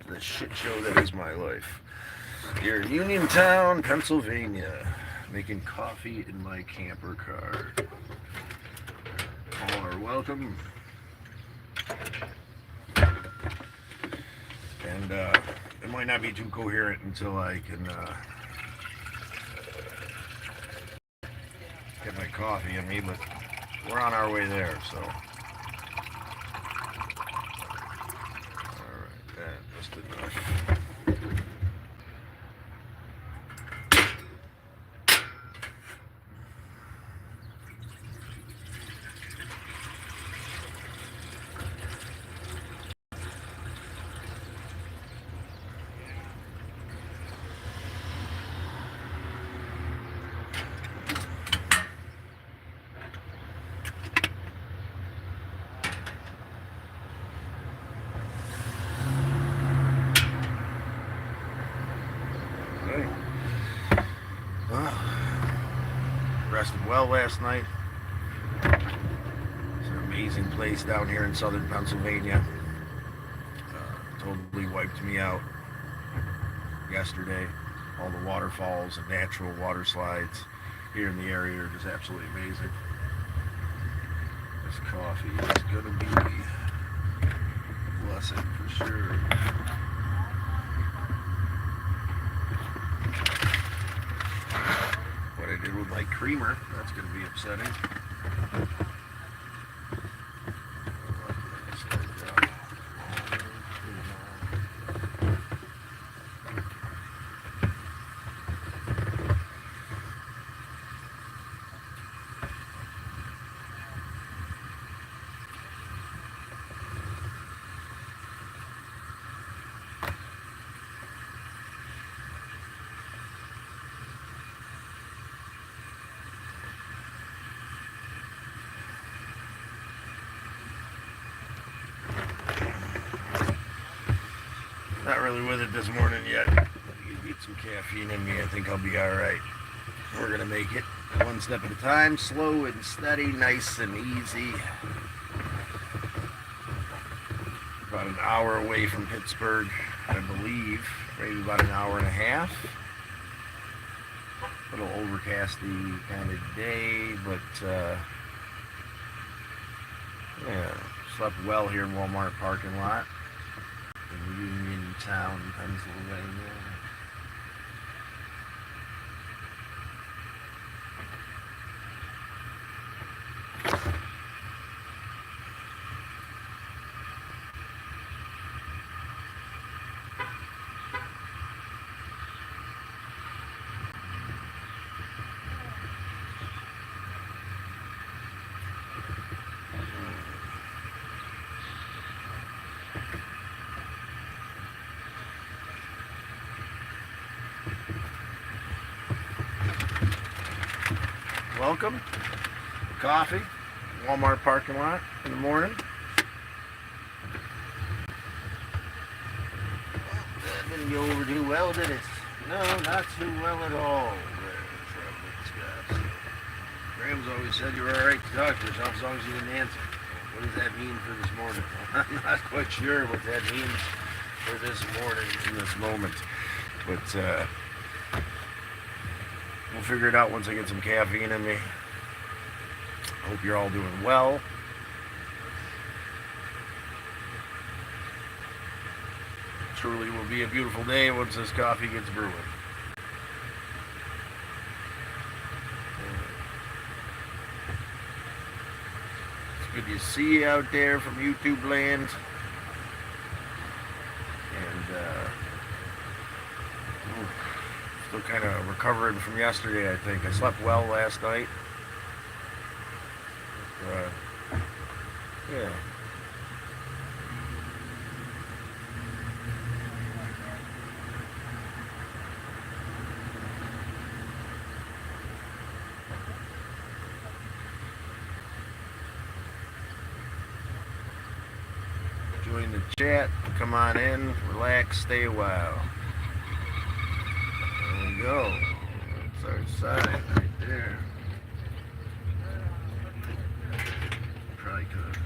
the shit show that is my life. Here in Uniontown, Pennsylvania, making coffee in my camper car. All are welcome. And it might not be too coherent until I can get my coffee in me, but we're on our way there, so. Alright, that just enough. Well, rested well last night. It's an amazing place down here in southern Pennsylvania. Totally wiped me out yesterday. All the waterfalls and natural water slides here in the area are just absolutely amazing. This coffee is gonna be a blessing for sure. What I did with my creamer, that's going to be upsetting. Not really with it this morning yet. Get some caffeine in me. I think I'll be alright. We're going to make it one step at a time, slow and steady, nice and easy. About an hour away from Pittsburgh, I believe. Maybe about an hour and a half. A little overcasty kind of day, but yeah, slept well here in Walmart parking lot. In Uniontown, Pennsylvania. Welcome. Coffee. Walmart parking lot in the morning. That didn't go over too well, did it? No, not too well at all. Graham's always said you were alright to talk to yourself as long as you didn't answer. What does that mean for this morning? I'm not quite sure what that means for this morning in this moment. But we'll figure it out once I get some caffeine in me. I hope you're all doing well. Truly will be a beautiful day once this coffee gets brewing. It's good to see you out there from YouTube land. And still kind of recovering from yesterday, I think. I slept well last night. Yeah. Join the chat. Come on in. Relax. Stay a while. There we go. That's our sign right there. Probably could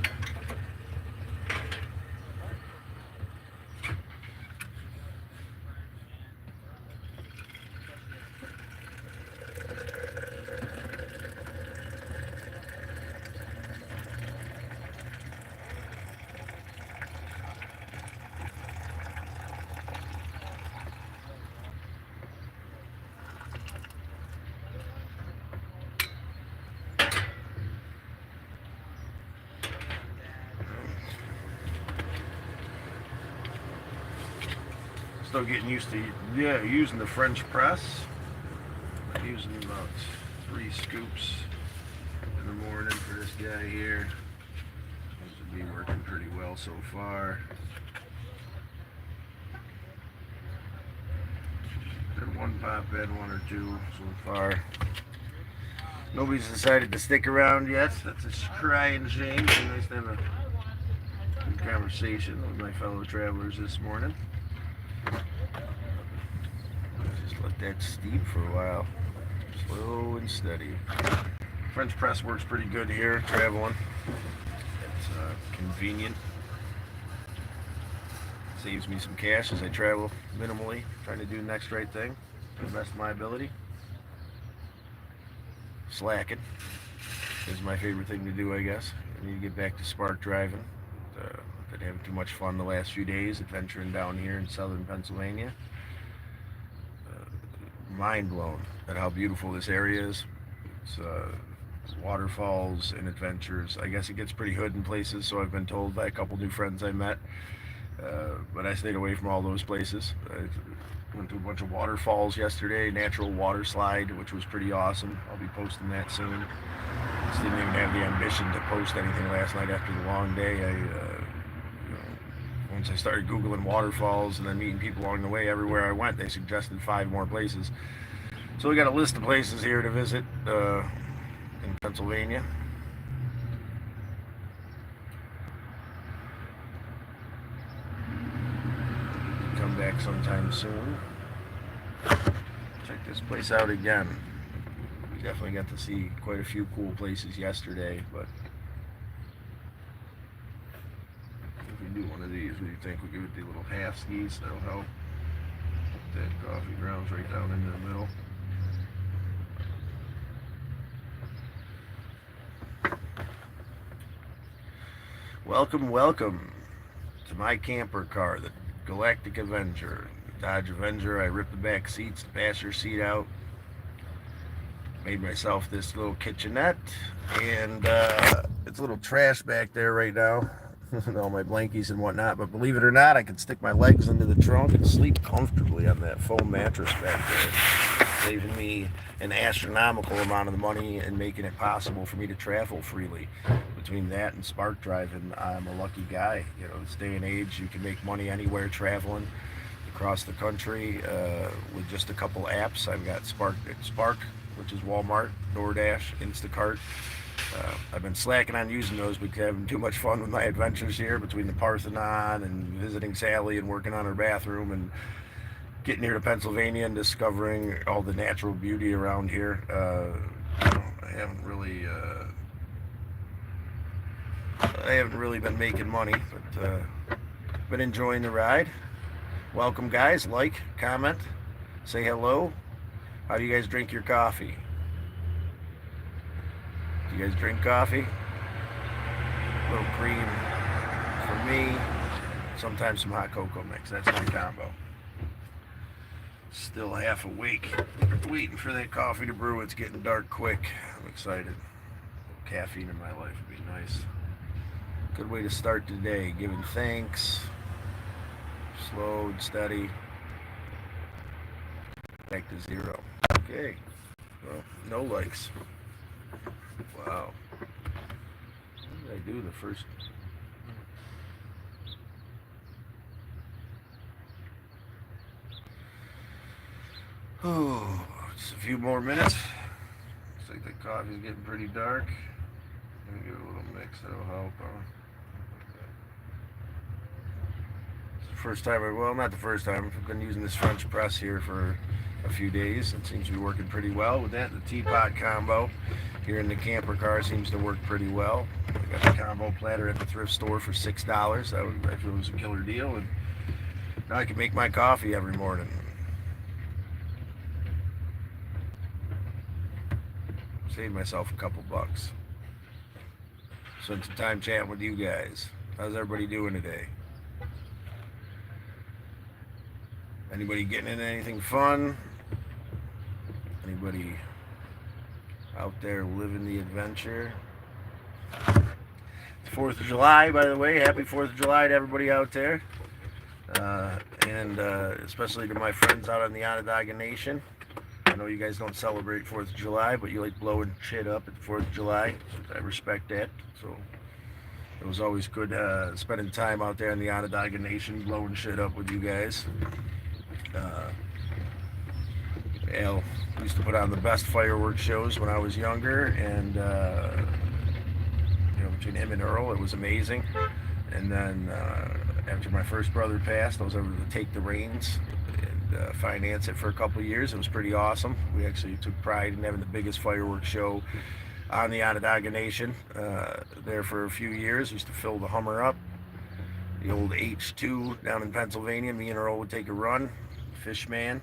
Still getting used to using the French press. I'm using about 3 scoops in the morning for this guy here. Seems to be working pretty well so far. Been one pop bed, 1 or 2 so far. Nobody's decided to stick around yet. That's a crying shame. It's nice to have a good conversation with my fellow travelers this morning. Just let that steep for a while. Slow and steady. French press works pretty good here, traveling. It's convenient. Saves me some cash as I travel minimally, trying to do the next right thing to the best of my ability. Slacking is my favorite thing to do, I guess. I need to get back to spark driving. Been having too much fun the last few days adventuring down here in southern Pennsylvania. Mind blown at how beautiful this area is. It's waterfalls and adventures. I guess it gets pretty hood in places, so I've been told by a couple new friends I met. But I stayed away from all those places. I went to a bunch of waterfalls yesterday, natural water slide, which was pretty awesome. I'll be posting that soon. Just didn't even have the ambition to post anything last night after the long day. Once I started Googling waterfalls and then meeting people along the way, everywhere I went, they suggested 5 more places. So we got a list of places here to visit in Pennsylvania. Come back sometime soon. Check this place out again. We definitely got to see quite a few cool places yesterday, but if we do one of these, what do you think? We'll give it the little half skis, that'll help. That coffee grounds right down into the middle. Welcome, welcome to my camper car, the Galactic Avenger. Dodge Avenger. I ripped the back seats, the passenger seat out. Made myself this little kitchenette, and it's a little trash back there right now. All my blankies and whatnot, but believe it or not, I can stick my legs into the trunk and sleep comfortably on that foam mattress back there, saving me an astronomical amount of the money and making it possible for me to travel freely. Between that and spark driving, I'm a lucky guy. You know, this day and age, you can make money anywhere traveling across the country with just a couple apps. I've got Spark, which is Walmart, DoorDash, Instacart. I've been slacking on using those because I'm having too much fun with my adventures here between the Parthenon and visiting Sally and working on her bathroom and getting here to Pennsylvania and discovering all the natural beauty around here. I haven't really been making money, but been enjoying the ride. Welcome, guys. Like, comment, say hello. How do you guys drink your coffee? Do you guys drink coffee? A little cream for me. Sometimes some hot cocoa mix. That's my combo. Still half awake, waiting for that coffee to brew. It's getting dark quick. I'm excited. Caffeine in my life would be nice. Good way to start the day. Giving thanks. Slow and steady. Back to 0. Okay. Well, no likes. Wow. What did I do the first? Oh, just a few more minutes. Looks like the coffee's getting pretty dark. Let me give it a little mix, that'll help. It's the first time, well, not the first time. I've been using this French press here for a few days. It seems to be working pretty well with that. The teapot combo here in the camper car seems to work pretty well. I got the combo platter at the thrift store for $6. I feel it was a killer deal, and now I can make my coffee every morning. Saved myself a couple bucks. Spent some time chatting with you guys. How's everybody doing today? Anybody getting into anything fun? Anybody out there living the adventure? It's 4th of July, by the way. Happy 4th of July to everybody out there. and especially to my friends out on the Onondaga Nation. I know you guys don't celebrate 4th of July, but you like blowing shit up at the 4th of July. I respect that. So it was always good spending time out there in the Onondaga Nation, blowing shit up with you guys. Al used to put on the best fireworks shows when I was younger, and between him and Earl, it was amazing. And then after my first brother passed, I was able to take the reins and finance it for a couple of years. It was pretty awesome. We actually took pride in having the biggest fireworks show on the Onondaga Nation there for a few years. We used to fill the Hummer up. The old H2 down in Pennsylvania. Me and Earl would take a run. Fishman.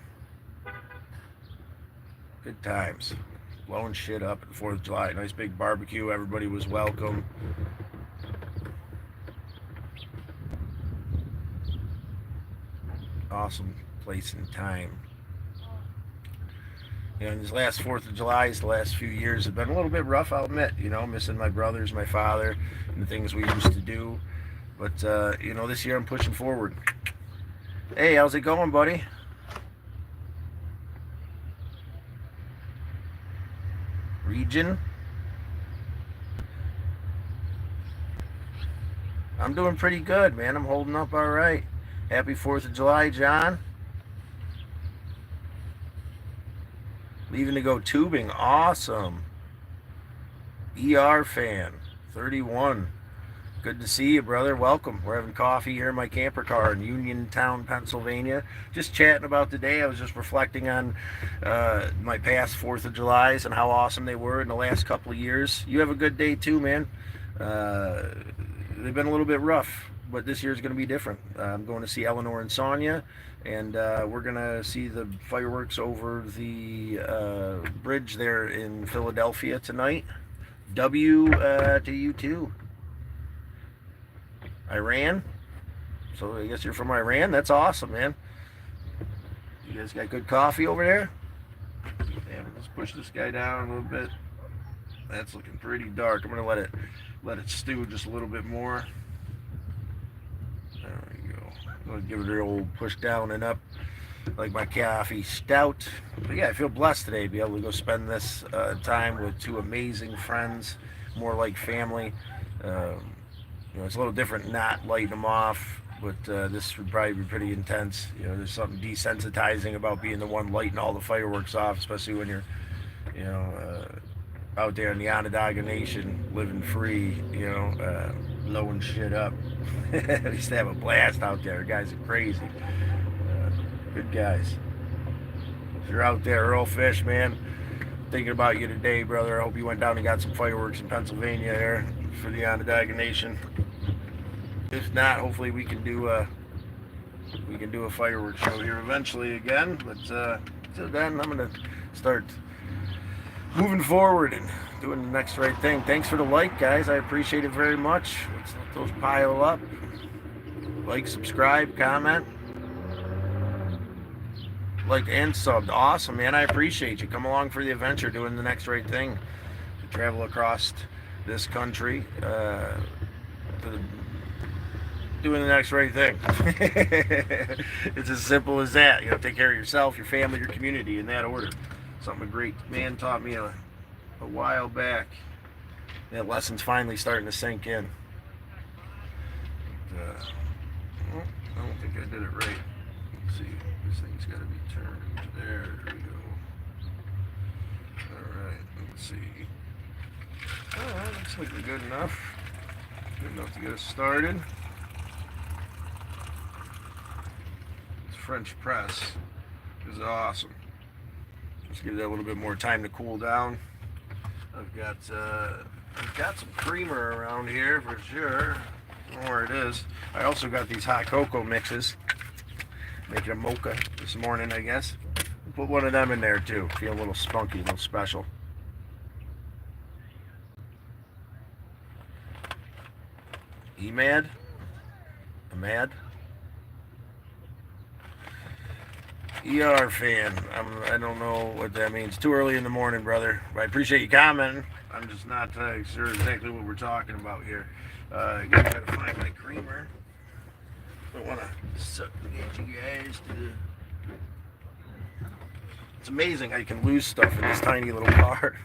Good times. Blowing shit up at the 4th of July. Nice big barbecue. Everybody was welcome. Awesome place and time. These last 4th of July's, the last few years have been a little bit rough, I'll admit. Missing my brothers, my father, and the things we used to do. But, this year I'm pushing forward. Hey, how's it going, buddy? Region? I'm doing pretty good, man. I'm holding up all right. Happy 4th of July, John. Leaving to go tubing. Awesome. ER fan. 31. Good to see you, brother. Welcome. We're having coffee here in my camper car in Uniontown, Pennsylvania. Just chatting about the day. I was just reflecting on my past 4th of Julys and how awesome they were in the last couple of years. You have a good day too, man. They've been a little bit rough, but this year's going to be different. I'm going to see Eleanor and Sonia, and we're going to see the fireworks over the bridge there in Philadelphia tonight. W to you too. Iran? So I guess you're from Iran? That's awesome, man. You guys got good coffee over there? Damn, let's push this guy down a little bit. That's looking pretty dark. I'm going to let it stew just a little bit more. There we go. I'm going to give it an old push down and up like my coffee stout. But yeah, I feel blessed today to be able to go spend this time with two amazing friends, more like family. It's a little different not lighting them off, but this would probably be pretty intense. There's something desensitizing about being the one lighting all the fireworks off, especially when you're, out there in the Onondaga Nation, living free, blowing shit up. I used to have a blast out there. Guys are crazy. Good guys. If you're out there, Earl Fish, man, thinking about you today, brother. I hope you went down and got some fireworks in Pennsylvania there for the Onondaga Nation. If not, hopefully we can do a fireworks show here eventually again. But till then, I'm gonna start moving forward and doing the next right thing. Thanks for the like, guys. I appreciate it very much. Let's let those pile up. Like, subscribe, comment. Like and subbed. Awesome, man. I appreciate you. Come along for the adventure doing the next right thing. To travel across this country doing the next right thing. It's as simple as that. Take care of yourself, your family, your community, in that order. Something a great man taught me a while back. That lesson's finally starting to sink in. I don't think I did it right. Let's see. This thing's got to be turned. There we go. Alright, let's see. Alright, looks like we're good enough. Good enough to get us started. This French press is awesome. Just give that a little bit more time to cool down. I've got some creamer around here for sure. I don't know where it is. I also got these hot cocoa mixes. Making a mocha this morning, I guess. Put one of them in there too. Feel a little spunky, a little special. Ahmad? ER fan. I don't know what that means. Too early in the morning, brother. But I appreciate you commenting. I'm just not sure exactly what we're talking about here. I gotta try to find my creamer. I want to get you guys to the... It's amazing how you can lose stuff in this tiny little car.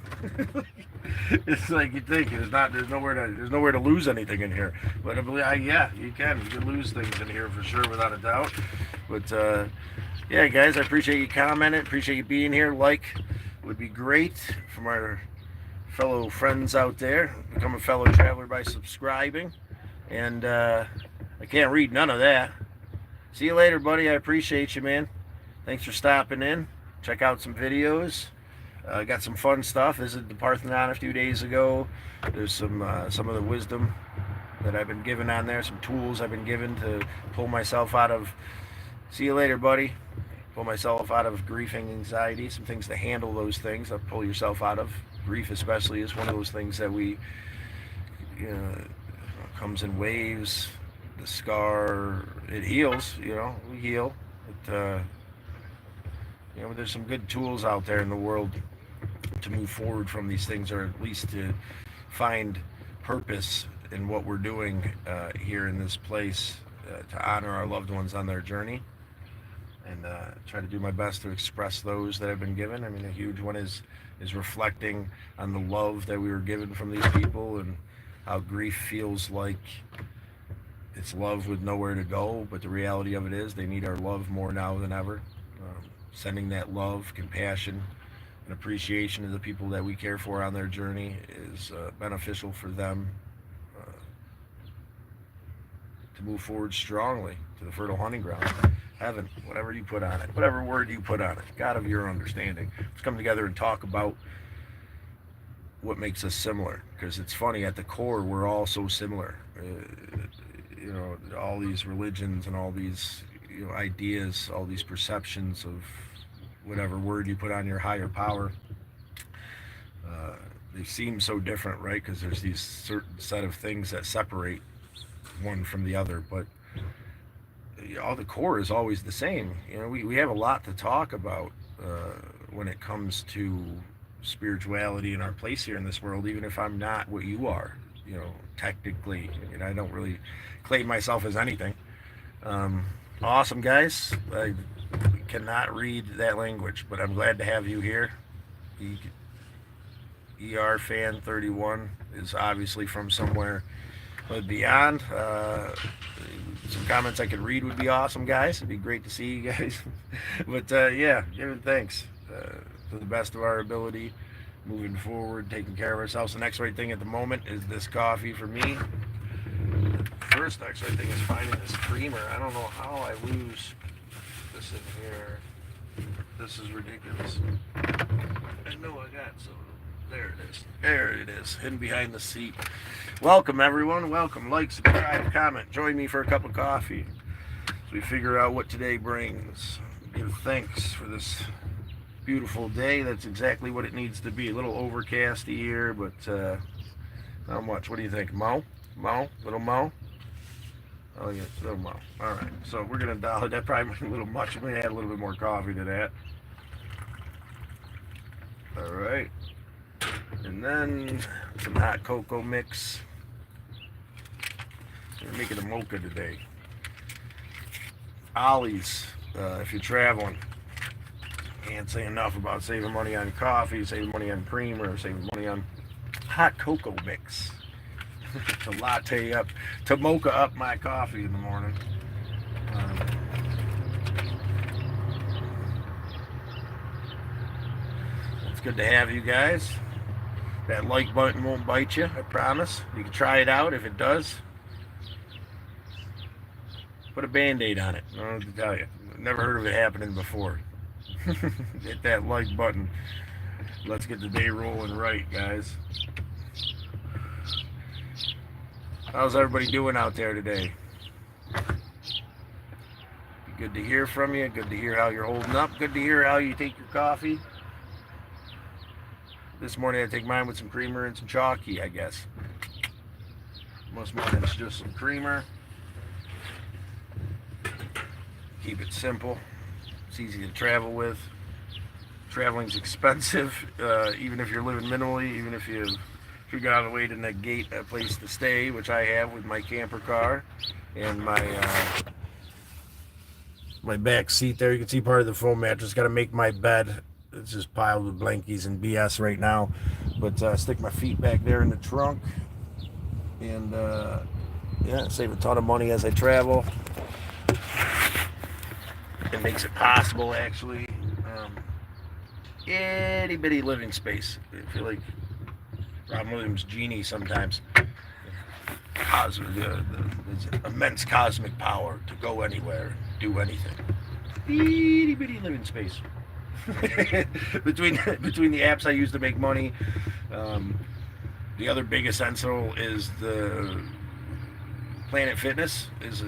It's like you think there's nowhere to lose anything in here. But yeah, you can lose things in here for sure, without a doubt. But yeah, guys, I appreciate you commenting. Appreciate you being here. Like would be great from our fellow friends out there. Become a fellow traveler by subscribing. And I can't read none of that. See you later, buddy. I appreciate you, man. Thanks for stopping in. Check out some videos. Got some fun stuff. Visited the Parthenon a few days ago. There's some of the wisdom that I've been given on there. Some tools I've been given to pull myself out of. See you later, buddy. Pull myself out of grief and anxiety. Some things to handle those things. That pull yourself out of. Grief, especially, is one of those things that comes in waves. The scar, it heals. We heal. There's some good tools out there in the world to move forward from these things, or at least to find purpose in what we're doing here in this place, to honor our loved ones on their journey, and try to do my best to express those that have been given. I mean, a huge one is reflecting on the love that we were given from these people, and how grief feels like it's love with nowhere to go, but the reality of it is they need our love more now than ever. Sending that love, compassion, and appreciation to the people that we care for on their journey is beneficial for them to move forward strongly to the fertile hunting ground. Heaven, whatever you put on it, whatever word you put on it, God of your understanding. Let's come together and talk about what makes us similar, because it's funny, at the core we're all so similar. All these religions and all these ideas, all these perceptions of whatever word you put on your higher power, they seem so different, right? Because there's these certain set of things that separate one from the other, but all the core is always the same. We have a lot to talk about when it comes to spirituality and our place here in this world, even if I'm not what you are, technically, and I don't really claim myself as anything. Awesome, guys. I cannot read that language, but I'm glad to have you here. ER Fan 31 is obviously from somewhere beyond. Some comments I could read would be awesome, guys. It'd be great to see you guys. But yeah, giving thanks to the best of our ability, moving forward, taking care of ourselves. The next right thing at the moment is this coffee for me. First next right thing is finding this creamer. I don't know how I lose this in here. This is ridiculous. I know I got some. There it is. There it is, hidden behind the seat. Welcome, everyone. Welcome. Like, subscribe, comment. Join me for a cup of coffee as we figure out what today brings. Give thanks for this beautiful day. That's exactly what it needs to be. A little overcasty here, but not much. What do you think? Mo? Little Mo? Oh, yeah, little Mo. All right. So we're going to dial it. That probably might be a little much. I'm going to add a little bit more coffee to that. All right. And then some hot cocoa mix. We're making a mocha today. Ollie's, if you're traveling. Can't say enough about saving money on coffee, saving money on creamer, saving money on hot cocoa mix. To latte up, to mocha up my coffee in the morning. It's good to have you guys. That like button won't bite you, I promise. You can try it out. If it does, put a Band-Aid on it. I don't know what to tell you. Never heard of it happening before. Hit that like button. Let's get the day rolling right, guys. How's everybody doing out there today? Good to hear from you. Good to hear how you're holding up. Good to hear how you take your coffee. This morning I take mine with some creamer and some chalky, I guess. Most mornings just some creamer. Keep it simple. It's easy to travel with. Traveling's expensive, even if you're living minimally, even if you figure out a way to negate a place to stay, which I have with my camper car and my my back seat there. You can see part of the foam mattress. Got to make my bed. It's just piled with blankies and BS right now. But stick my feet back there in the trunk. And yeah, save a ton of money as I travel. It makes it possible, actually. Itty bitty living space. I feel like Robin Williams' genie sometimes. There's immense cosmic power to go anywhere, do anything. Itty bitty living space. between the apps I use to make money, the other big essential is the Planet Fitness is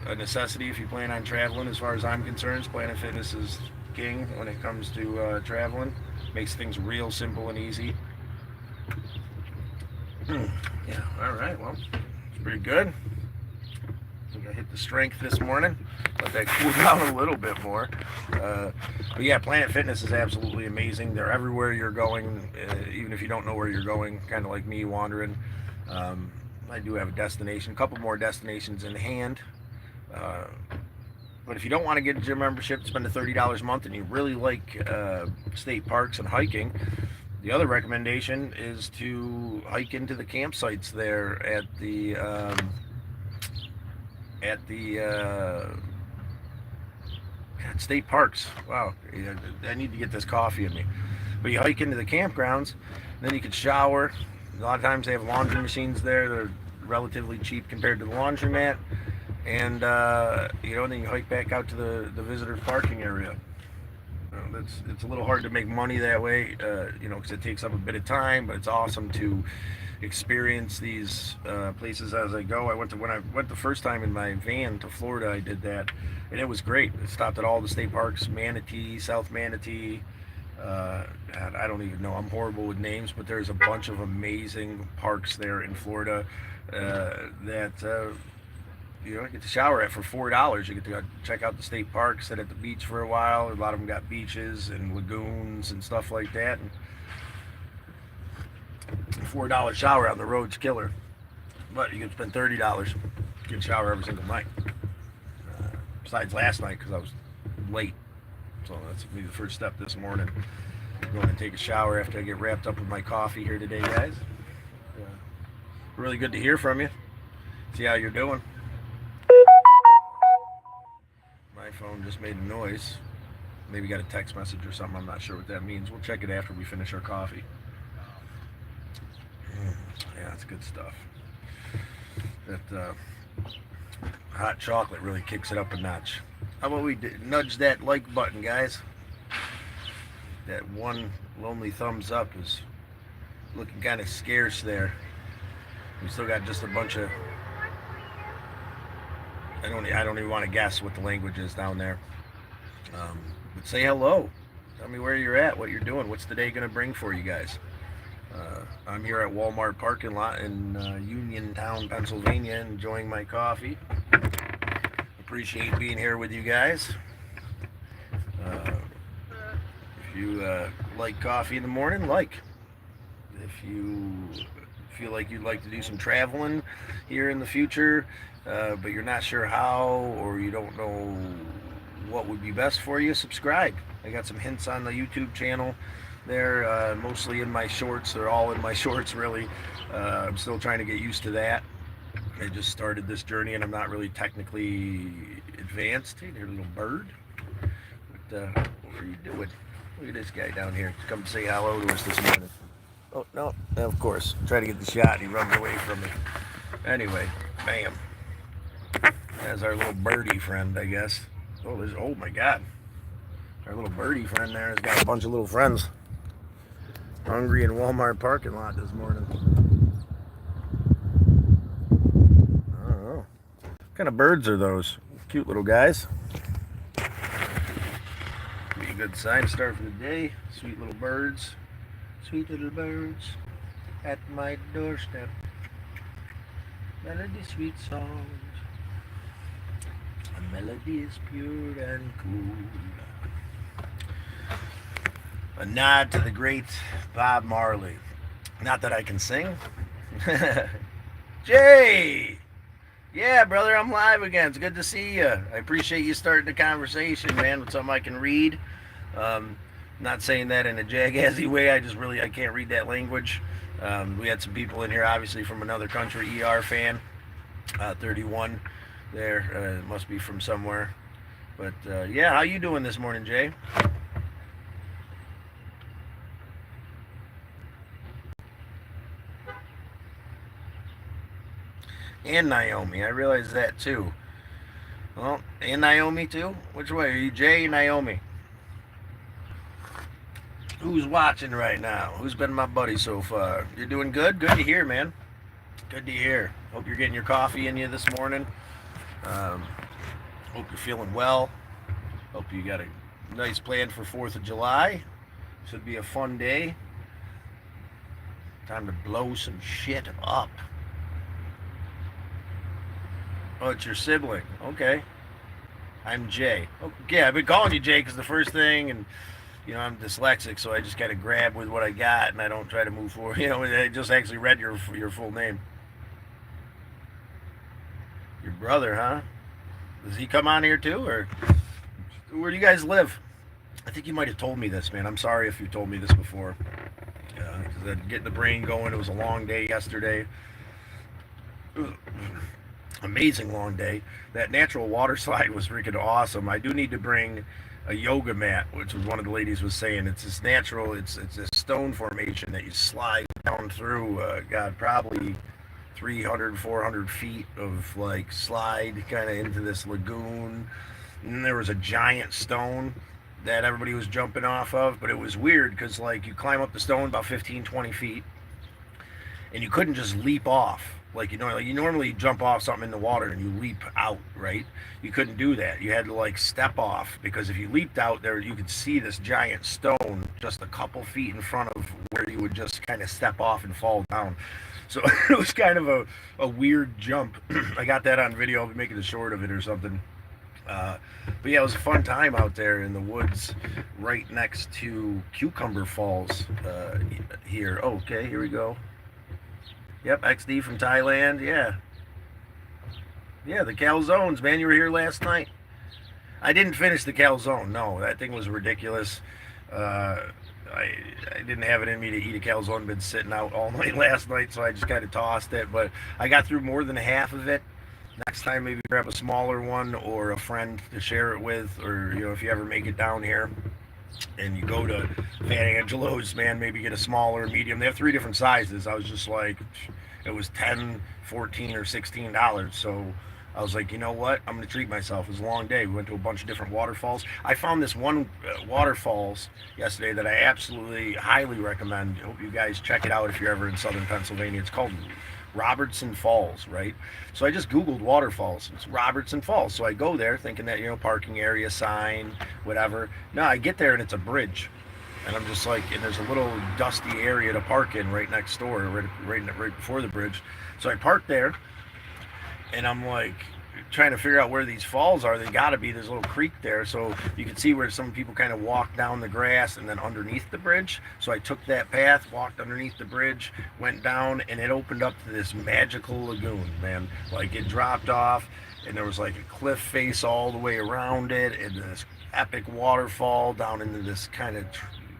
a necessity if you plan on traveling. As far as I'm concerned, Planet Fitness is king when it comes to traveling. Makes things real simple and easy. Yeah, all right, well, it's pretty good. I think I hit the strength this morning. Let that cool down a little bit more. But yeah, Planet Fitness is absolutely amazing. They're everywhere you're going, even if you don't know where you're going, kind of like me wandering. I do have a destination, a couple more destinations in hand. But if you don't want to get a gym membership, spend the $30 a month, and you really like state parks and hiking, the other recommendation is to hike into the campsites there at the state parks. Wow, I need to get this coffee in me. But you hike into the campgrounds, then you could shower. A lot of times they have laundry machines there. They're relatively cheap compared to the laundromat. And then you hike back out to the visitors parking area. It's a little hard to make money that way, because it takes up a bit of time, but it's awesome to experience these places as I go. When I went the first time in my van to Florida, I did that, and it was great. It stopped at all the state parks, Manatee, South Manatee. I don't even know. I'm horrible with names, but there's a bunch of amazing parks there in Florida that you get to shower at for $4. You get to go check out the state parks, sit at the beach for a while. A lot of them got beaches and lagoons and stuff like that. And $4 shower on the road's killer, but you can spend $30. You can shower every single night. Besides last night because I was late, so that's gonna be the first step this morning. I'm going to take a shower after I get wrapped up with my coffee here today, guys. Really good to hear from you. See how you're doing. My phone just made a noise. Maybe got a text message or something. I'm not sure what that means. We'll check it after we finish our coffee. Yeah, that's good stuff. That hot chocolate really kicks it up a notch. How about we nudge that like button, guys? That one lonely thumbs up is looking kind of scarce there. We still got just a bunch of... I don't even want to guess what the language is down there. But say hello. Tell me where you're at, what you're doing. What's the day going to bring for you guys? I'm here at Walmart parking lot in Uniontown, Pennsylvania, enjoying my coffee. Appreciate being here with you guys. If you like coffee in the morning, if you feel like you'd like to do some traveling here in the future, but you're not sure how, or you don't know what would be best for you, subscribe. I got some hints on the YouTube channel there, mostly in my shorts. They're all in my shorts, really. I'm still trying to get used to that. I just started this journey and I'm not really technically advanced. Hey there, little bird. But, what are you doing? Look at this guy down here. Come say hello to us this morning. Oh, no, of course. Try to get the shot. He runs away from me. Anyway, bam. That's our little birdie friend, I guess. Oh my God. Our little birdie friend there has got a bunch of little friends. Hungry in Walmart parking lot this morning. I don't know. What kind of birds are those? Cute little guys. Be a good sign to start for the day. Sweet little birds. Sweet little birds at my doorstep. Melody, sweet songs. A melody is pure and cool. A nod to the great Bob Marley. Not that I can sing. Jay! Yeah, brother, I'm live again. It's good to see you. I appreciate you starting the conversation, man, with something I can read. Um, Not saying that in a jackassy way. I can't read that language. We had some people in here, obviously from another country. fan, 31. There, must be from somewhere. But yeah, how you doing this morning, Jay? And Naomi, I realize that too. Well, and Naomi too. Which way are you, Jay? And Naomi? Who's watching right now? Who's been my buddy so far? You're doing good? Good to hear, man. Good to hear. Hope you're getting your coffee in you this morning. Um, Hope you're feeling well. Hope you got a nice plan for 4th of July. Should be a fun day. Time to blow some shit up. Oh, it's your sibling. Okay. I'm Jay. Okay, I've been calling you Jay because the first thing, and I'm dyslexic, so I just kind of grab with what I got, and I don't try to move forward. I just actually read your full name. Your brother, huh? Does he come on here too, or where do you guys live? I think you might have told me this, man. I'm sorry if you told me this before. Getting the brain going. It was a long day yesterday. It was amazing long day. That natural water slide was freaking awesome. I do need to bring a yoga mat, which was one of the ladies was saying. It's this natural. It's a stone formation that you slide down through. God, probably 300, 400 feet of like slide kind of into this lagoon. And there was a giant stone that everybody was jumping off of, but it was weird because like you climb up the stone about 15, 20 feet, and you couldn't just leap off like you normally jump off something in the water and you leap out, right? You couldn't do that. You had to like step off, because if you leaped out there, you could see this giant stone just a couple feet in front of where you would just kind of step off and fall down. So it was kind of a weird jump. I got that on video. I'll be making a short of it or something. But yeah, it was a fun time out there in the woods right next to Cucumber Falls here. Oh, okay, here we go. Yep, XD from Thailand. Yeah. Yeah, the calzones, man. You were here last night. I didn't finish the calzone. No, that thing was ridiculous. Uh, I didn't have it in me to eat a calzone. Been sitting out all night last night, so I just kind of tossed it. But I got through more than half of it. Next time, maybe grab a smaller one or a friend to share it with, or if you ever make it down here and you go to Van Angelo's, man, maybe get a smaller, medium. They have 3 different sizes. I was just like, it was 10, 14, or $16. So I was like, you know what? I'm going to treat myself. It was a long day. We went to a bunch of different waterfalls. I found this one waterfalls yesterday that I absolutely highly recommend. I hope you guys check it out if you're ever in southern Pennsylvania. It's called Robertson Falls, right? So I just Googled waterfalls. It's Robertson Falls. So I go there thinking that, parking area sign, whatever. No, I get there and it's a bridge. And I'm just like, and there's a little dusty area to park in right next door, right before the bridge. So I park there, and I'm like trying to figure out where these falls are. They gotta be, there's a little creek there, so you can see where some people kind of walk down the grass and then underneath the bridge. So I took that path, walked underneath the bridge, went down, and it opened up to this magical lagoon, man. Like it dropped off, and there was like a cliff face all the way around it, and this epic waterfall down into this kind of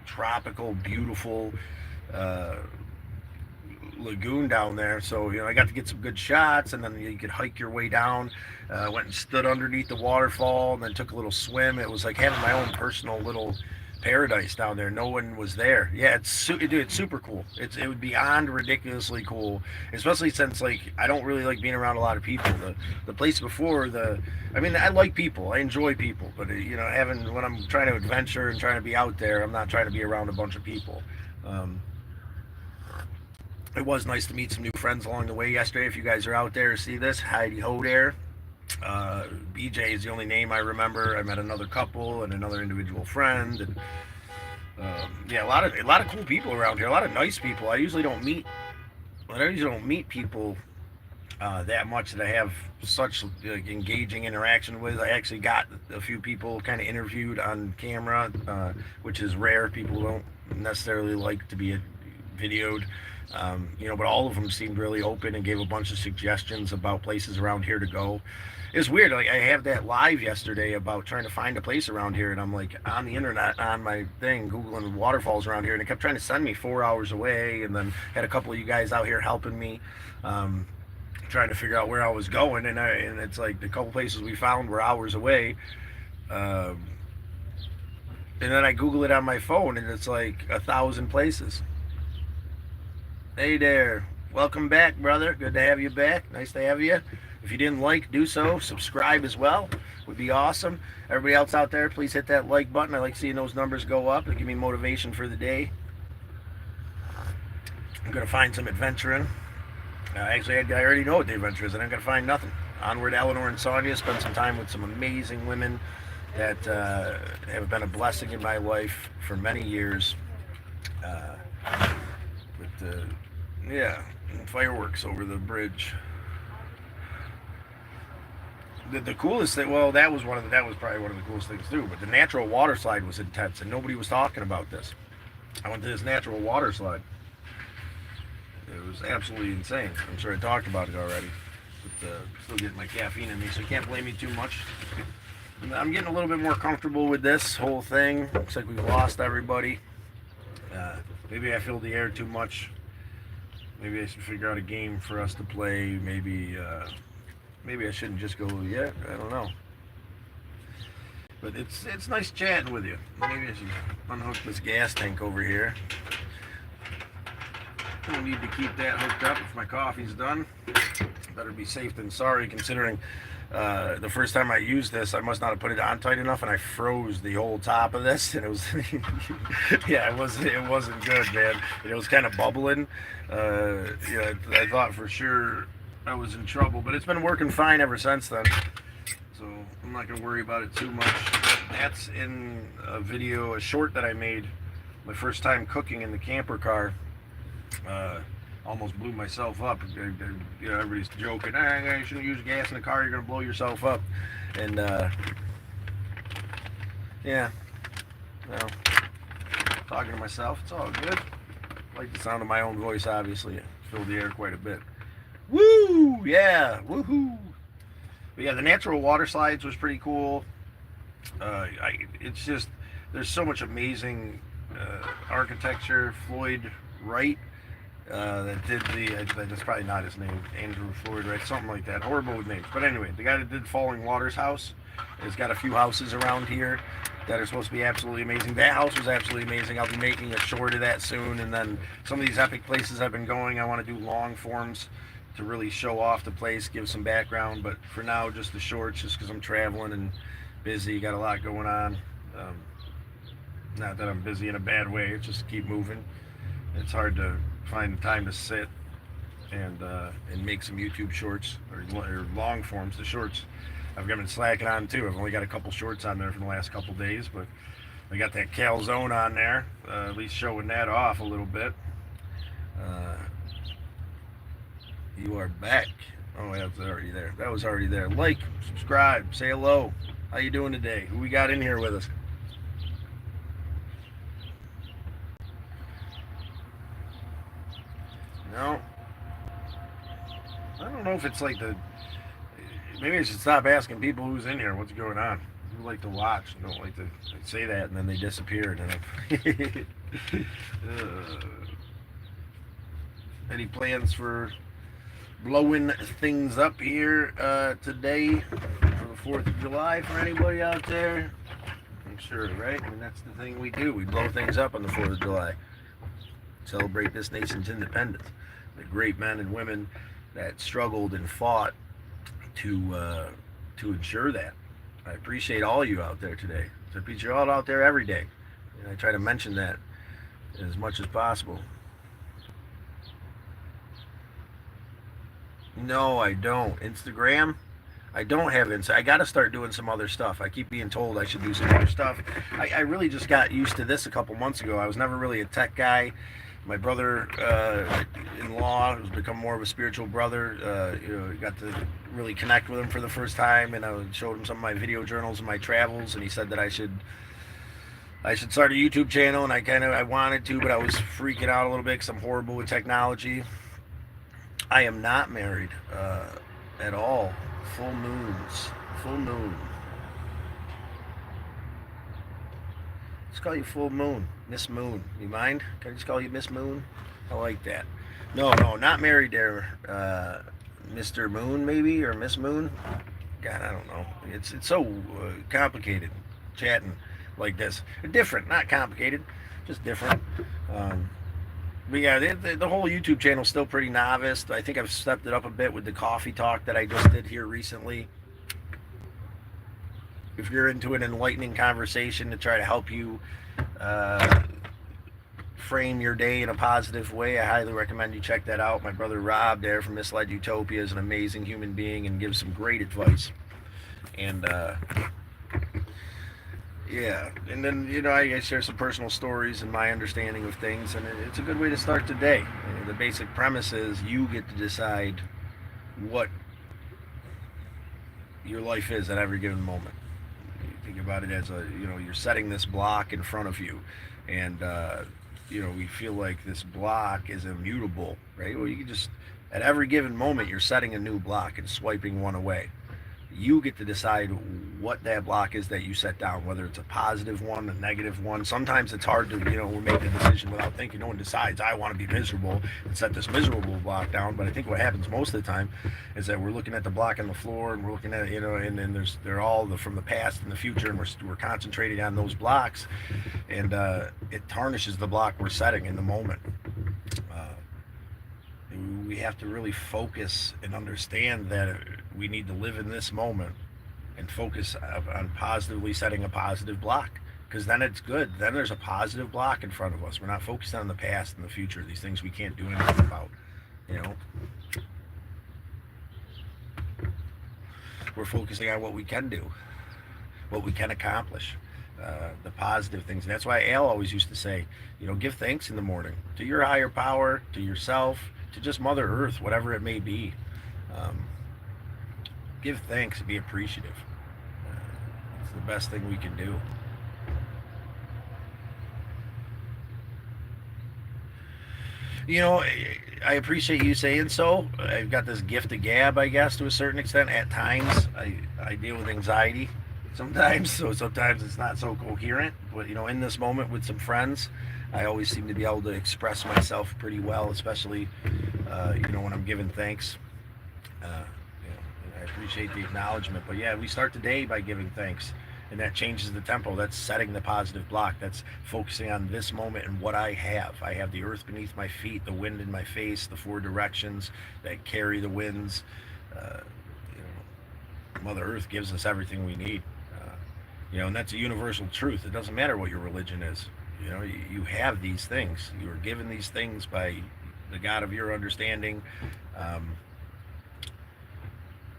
tropical, beautiful lagoon down there. So I got to get some good shots, and then you could hike your way down. Went and stood underneath the waterfall, and then took a little swim. It was like having my own personal little paradise down there. No one was there. Yeah, dude, it's super cool. It would be beyond ridiculously cool, especially since like I don't really like being around a lot of people. The place before I like people. I enjoy people, but when I'm trying to adventure and trying to be out there, I'm not trying to be around a bunch of people. It was nice to meet some new friends along the way yesterday. If you guys are out there, see this, Heidi Ho there. BJ is the only name I remember. I met another couple and another individual friend, and yeah, a lot of cool people around here. A lot of nice people. I usually don't meet people that much that I have such engaging interaction with. I actually got a few people kind of interviewed on camera, which is rare. People don't necessarily like to be videoed. But all of them seemed really open and gave a bunch of suggestions about places around here to go. It's weird. Like I have that live yesterday about trying to find a place around here, and I'm like on the internet on my thing googling waterfalls around here, and it kept trying to send me 4 hours away, and then had a couple of you guys out here helping me, trying to figure out where I was going, and it's like the couple places we found were hours away, and then I Google it on my phone, and it's like 1,000 places. Hey there, welcome back, brother. Good to have you back. Nice to have you. If you didn't like, do so. Subscribe as well. Would be awesome. Everybody else out there, please hit that like button. I like seeing those numbers go up. It give me motivation for the day. I'm going to find some adventuring. Actually, I already know what the adventure is, and I'm going to find nothing. Onward, Eleanor and Sonia. Spend some time with some amazing women that have been a blessing in my life for many years. Fireworks over the bridge. The coolest thing, well, that was probably one of the coolest things too. But the natural water slide was intense, and nobody was talking about this. I went to this natural water slide. It was absolutely insane. I'm sure I talked about it already, but still getting my caffeine in me, so you can't blame me too much. I'm getting a little bit more comfortable with this whole thing. Looks like we've lost everybody. Maybe I filled the air too much. Maybe I should figure out a game for us to play. Maybe I shouldn't just go yet. I don't know. But it's nice chatting with you. Maybe I should unhook this gas tank over here. I don't need to keep that hooked up if my coffee's done. Better be safe than sorry, considering the first time I used this, I must not have put it on tight enough, and I froze the whole top of this, and it was, it wasn't good, man. It was kind of bubbling. I thought for sure I was in trouble, but it's been working fine ever since then. So I'm not gonna worry about it too much. That's in a short that I made my first time cooking in the camper car. Almost blew myself up. Everybody's joking, you shouldn't use gas in the car, you're gonna blow yourself up. And talking to myself, it's all good. I like the sound of my own voice, obviously. It filled the air quite a bit. Woo! Yeah, woohoo! But yeah, the natural water slides was pretty cool. It's just, there's so much amazing architecture. Floyd Wright, that did that's probably not his name, Andrew Floyd Wright, something like that. Horrible with names. But anyway, the guy that did Falling Waters house has got a few houses around here that are supposed to be absolutely amazing. That house was absolutely amazing. I'll be making a short of that soon. And then some of these epic places I've been going, I want to do long forms to really show off the place, give some background. But for now, just the shorts, just because I'm traveling and busy, got a lot going on. Not that I'm busy in a bad way, it's just keep moving. It's hard to find the time to sit and make some YouTube shorts or long forms. The shorts I've been slacking on too. I've only got a couple shorts on there from the last couple days, but I got that calzone on there, at least showing that off a little bit. You are back. Oh, that was already there. That was already there. Like, subscribe, say hello. How you doing today? Who we got in here with us? No. I don't know if it's like maybe I should stop asking people who's in here, what's going on. People like to watch and don't like to say that, and then they disappear. Any plans for blowing things up here today for the 4th of July for anybody out there? I'm sure, right? I mean, that's the thing we do. We blow things up on the 4th of July. Celebrate this nation's independence. The great men and women that struggled and fought to ensure that. I appreciate all you out there today. I appreciate you all out there every day. And I try to mention that as much as possible. No, I don't. Instagram? I don't have Insta. I got to start doing some other stuff. I keep being told I should do some other stuff. I really just got used to this a couple months ago. I was never really a tech guy. My brother-in-law has become more of a spiritual brother. Got to really connect with him for the first time, and I showed him some of my video journals and my travels, and he said that I should I should start a YouTube channel, and I wanted to, but I was freaking out a little bit because I'm horrible with technology. I am not married at all. Full moons, full moon. Let's call you Full Moon, Miss Moon. You mind? Can I just call you Miss Moon? I like that. No, no, not married there. Mr. Moon, maybe, or Miss Moon. God, I don't know. It's so complicated chatting like this. Different, not complicated, just different. Um, but yeah, the whole YouTube channel is still pretty novice. I think I've stepped it up a bit with the coffee talk that I just did here recently. If you're into an enlightening conversation to try to help you uh, frame your day in a positive way, I highly recommend you check that out. My brother Rob there from Misled Utopia is an amazing human being and gives some great advice. And yeah, and then I share some personal stories and my understanding of things, and it's a good way to start the day. The basic premise is you get to decide what your life is at every given moment. Think about it as you're setting this block in front of you, and we feel like this block is immutable, right? Well, you can just at every given moment you're setting a new block and swiping one away. You get to decide what that block is that you set down, whether it's a positive one, a negative one. Sometimes it's hard to, we make the decision without thinking. No one decides, I want to be miserable and set this miserable block down. But I think what happens most of the time is that we're looking at the block on the floor and we're looking at, and then they're all from the past and the future, and we're concentrating on those blocks, and it tarnishes the block we're setting in the moment. We have to really focus and understand that we need to live in this moment and focus on positively setting a positive block, because then it's good. Then there's a positive block in front of us. We're not focused on the past and the future, these things we can't do anything about. We're focusing on what we can do, what we can accomplish, the positive things. And that's why Al always used to say, give thanks in the morning to your higher power, to yourself, to just Mother Earth, whatever it may be. Give thanks and be appreciative. It's the best thing we can do. I appreciate you saying so. I've got this gift of gab, I guess, to a certain extent. At times, I deal with anxiety sometimes, so sometimes it's not so coherent. But, in this moment with some friends, I always seem to be able to express myself pretty well, especially, when I'm giving thanks. I appreciate the acknowledgement. But yeah, we start the day by giving thanks, and that changes the tempo. That's setting the positive block. That's focusing on this moment and what I have. I have the earth beneath my feet, the wind in my face, the four directions that carry the winds. Mother Earth gives us everything we need. And that's a universal truth. It doesn't matter what your religion is. You have these things. You are given these things by the God of your understanding.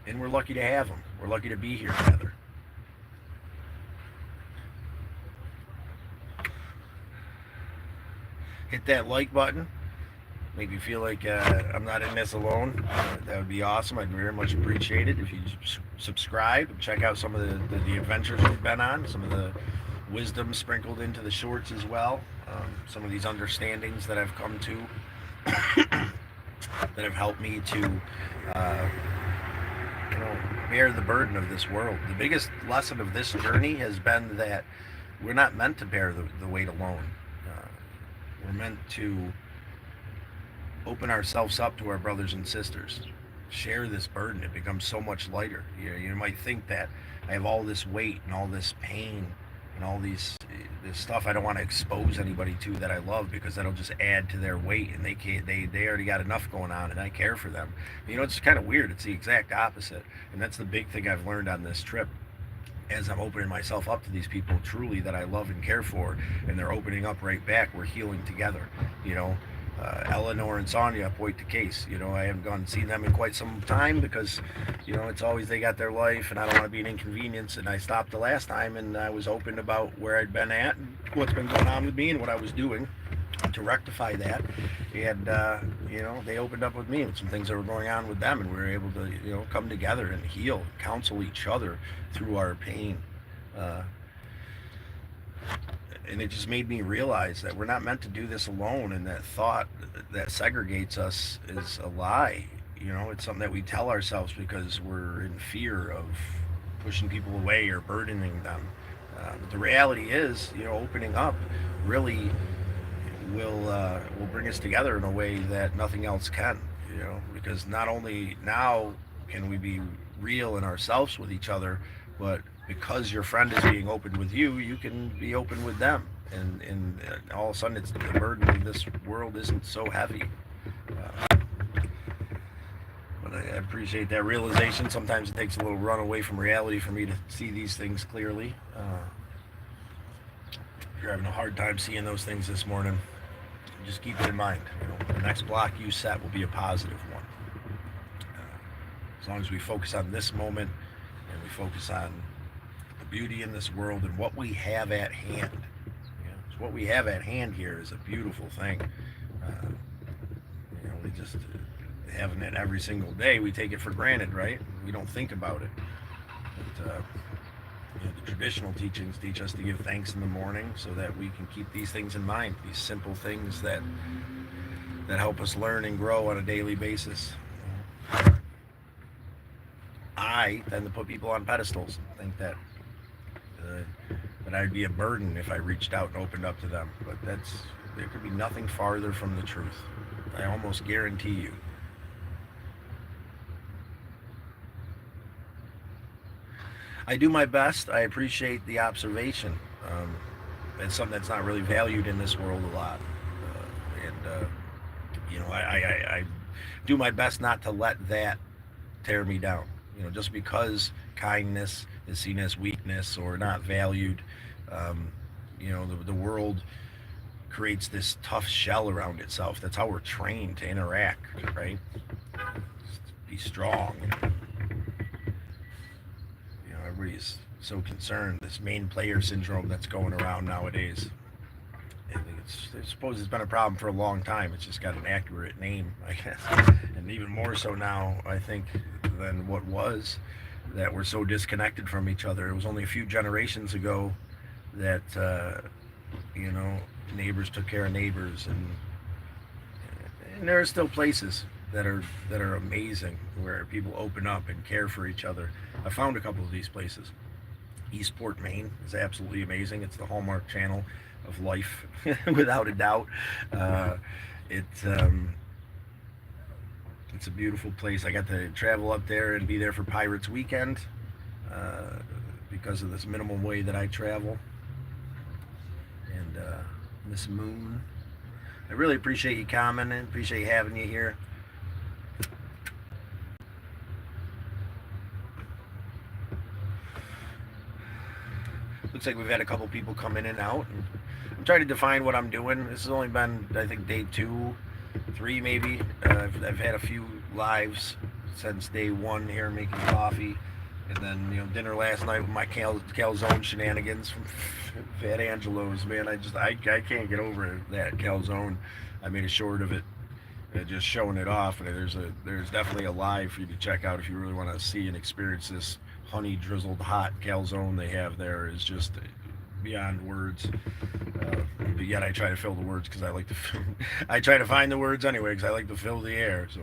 And we're lucky to have them. We're lucky to be here together. Hit that like button. Make me feel like I'm not in this alone. That would be awesome. I'd very much appreciate it if you subscribe and check out some of the adventures we've been on, some of the wisdom sprinkled into the shorts as well, some of these understandings that I've come to that have helped me to bear the burden of this world. The biggest lesson of this journey has been that we're not meant to bear the weight alone. We're meant to open ourselves up to our brothers and sisters, share this burden. It becomes so much lighter. You might think that I have all this weight and all this pain and all this stuff I don't want to expose anybody to that I love, because that'll just add to their weight, and they already got enough going on, and I care for them. It's kind of weird. It's the exact opposite, and that's the big thing I've learned on this trip. As I'm opening myself up to these people truly that I love and care for, and they're opening up right back, we're healing together. Eleanor and Sonia point the case. I haven't gone and seen them in quite some time because, it's always they got their life and I don't want to be an inconvenience. And I stopped the last time and I was open about where I'd been at and what's been going on with me and what I was doing to rectify that. And, they opened up with me and some things that were going on with them, and we were able to, come together and heal, counsel each other through our pain. and it just made me realize that we're not meant to do this alone, and that thought that segregates us is a lie. It's something that we tell ourselves because we're in fear of pushing people away or burdening them. But the reality is, opening up really will bring us together in a way that nothing else can. Because not only now can we be real in ourselves with each other, but because your friend is being open with you, you can be open with them, and all of a sudden, the burden of this world isn't so heavy. Uh, but I appreciate that realization. Sometimes it takes a little run away from reality for me to see these things clearly. If you're having a hard time seeing those things this morning, just keep it in mind. The next block you set will be a positive one. As long as we focus on this moment and we focus on the beauty in this world and what we have at hand. So what we have at hand here is a beautiful thing. We just having it every single day. We take it for granted, right? We don't think about it. But, the traditional teachings teach us to give thanks in the morning so that we can keep these things in mind, these simple things that help us learn and grow on a daily basis. I tend to put people on pedestals and think that I'd be a burden if I reached out and opened up to them. But there could be nothing farther from the truth. I almost guarantee you. I do my best. I appreciate the observation. It's something that's not really valued in this world a lot. I do my best not to let that tear me down. Just because kindness is seen as weakness or not valued, the world creates this tough shell around itself. That's how we're trained to interact, right? Be strong. Everybody's so concerned. This main player syndrome that's going around nowadays. I suppose it's been a problem for a long time. It's just got an accurate name, I guess. And even more so now, I think, than what was, that we're so disconnected from each other. It was only a few generations ago that, neighbors took care of neighbors. And there are still places that are amazing where people open up and care for each other. I found a couple of these places. Eastport, Maine is absolutely amazing. It's the Hallmark Channel of life, without a doubt. It's a beautiful place. I got to travel up there and be there for Pirates Weekend because of this minimum way that I travel. And Miss Moon, I really appreciate you commenting. Appreciate having you here. Looks like we've had a couple people come in and out. And I'm trying to define what I'm doing. This has only been, I think, day 2, 3 maybe. I've had a few lives since day 1 here making coffee. And then, dinner last night with my calzone shenanigans from Fat Angelo's. Man, I can't get over that calzone. I made a short of it, just showing it off. And there's definitely a live for you to check out if you really want to see and experience this honey drizzled hot calzone they have there. Is just beyond words. But yet I try to fill the words because I like to. I try to find the words anyway because I like to fill the air. So.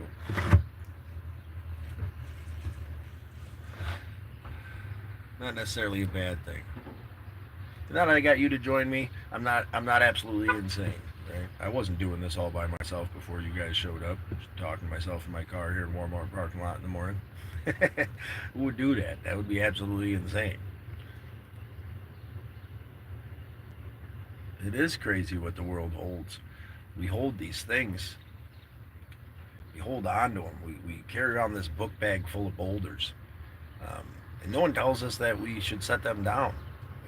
Not necessarily a bad thing. Now that I got you to join me, I'm not absolutely insane, right? I wasn't doing this all by myself before you guys showed up. Just talking to myself in my car here in Walmart parking lot in the morning. Who would do that? That would be absolutely insane. It is crazy what the world holds. We hold these things. We hold on to them. We carry around this book bag full of boulders. And no one tells us that we should set them down.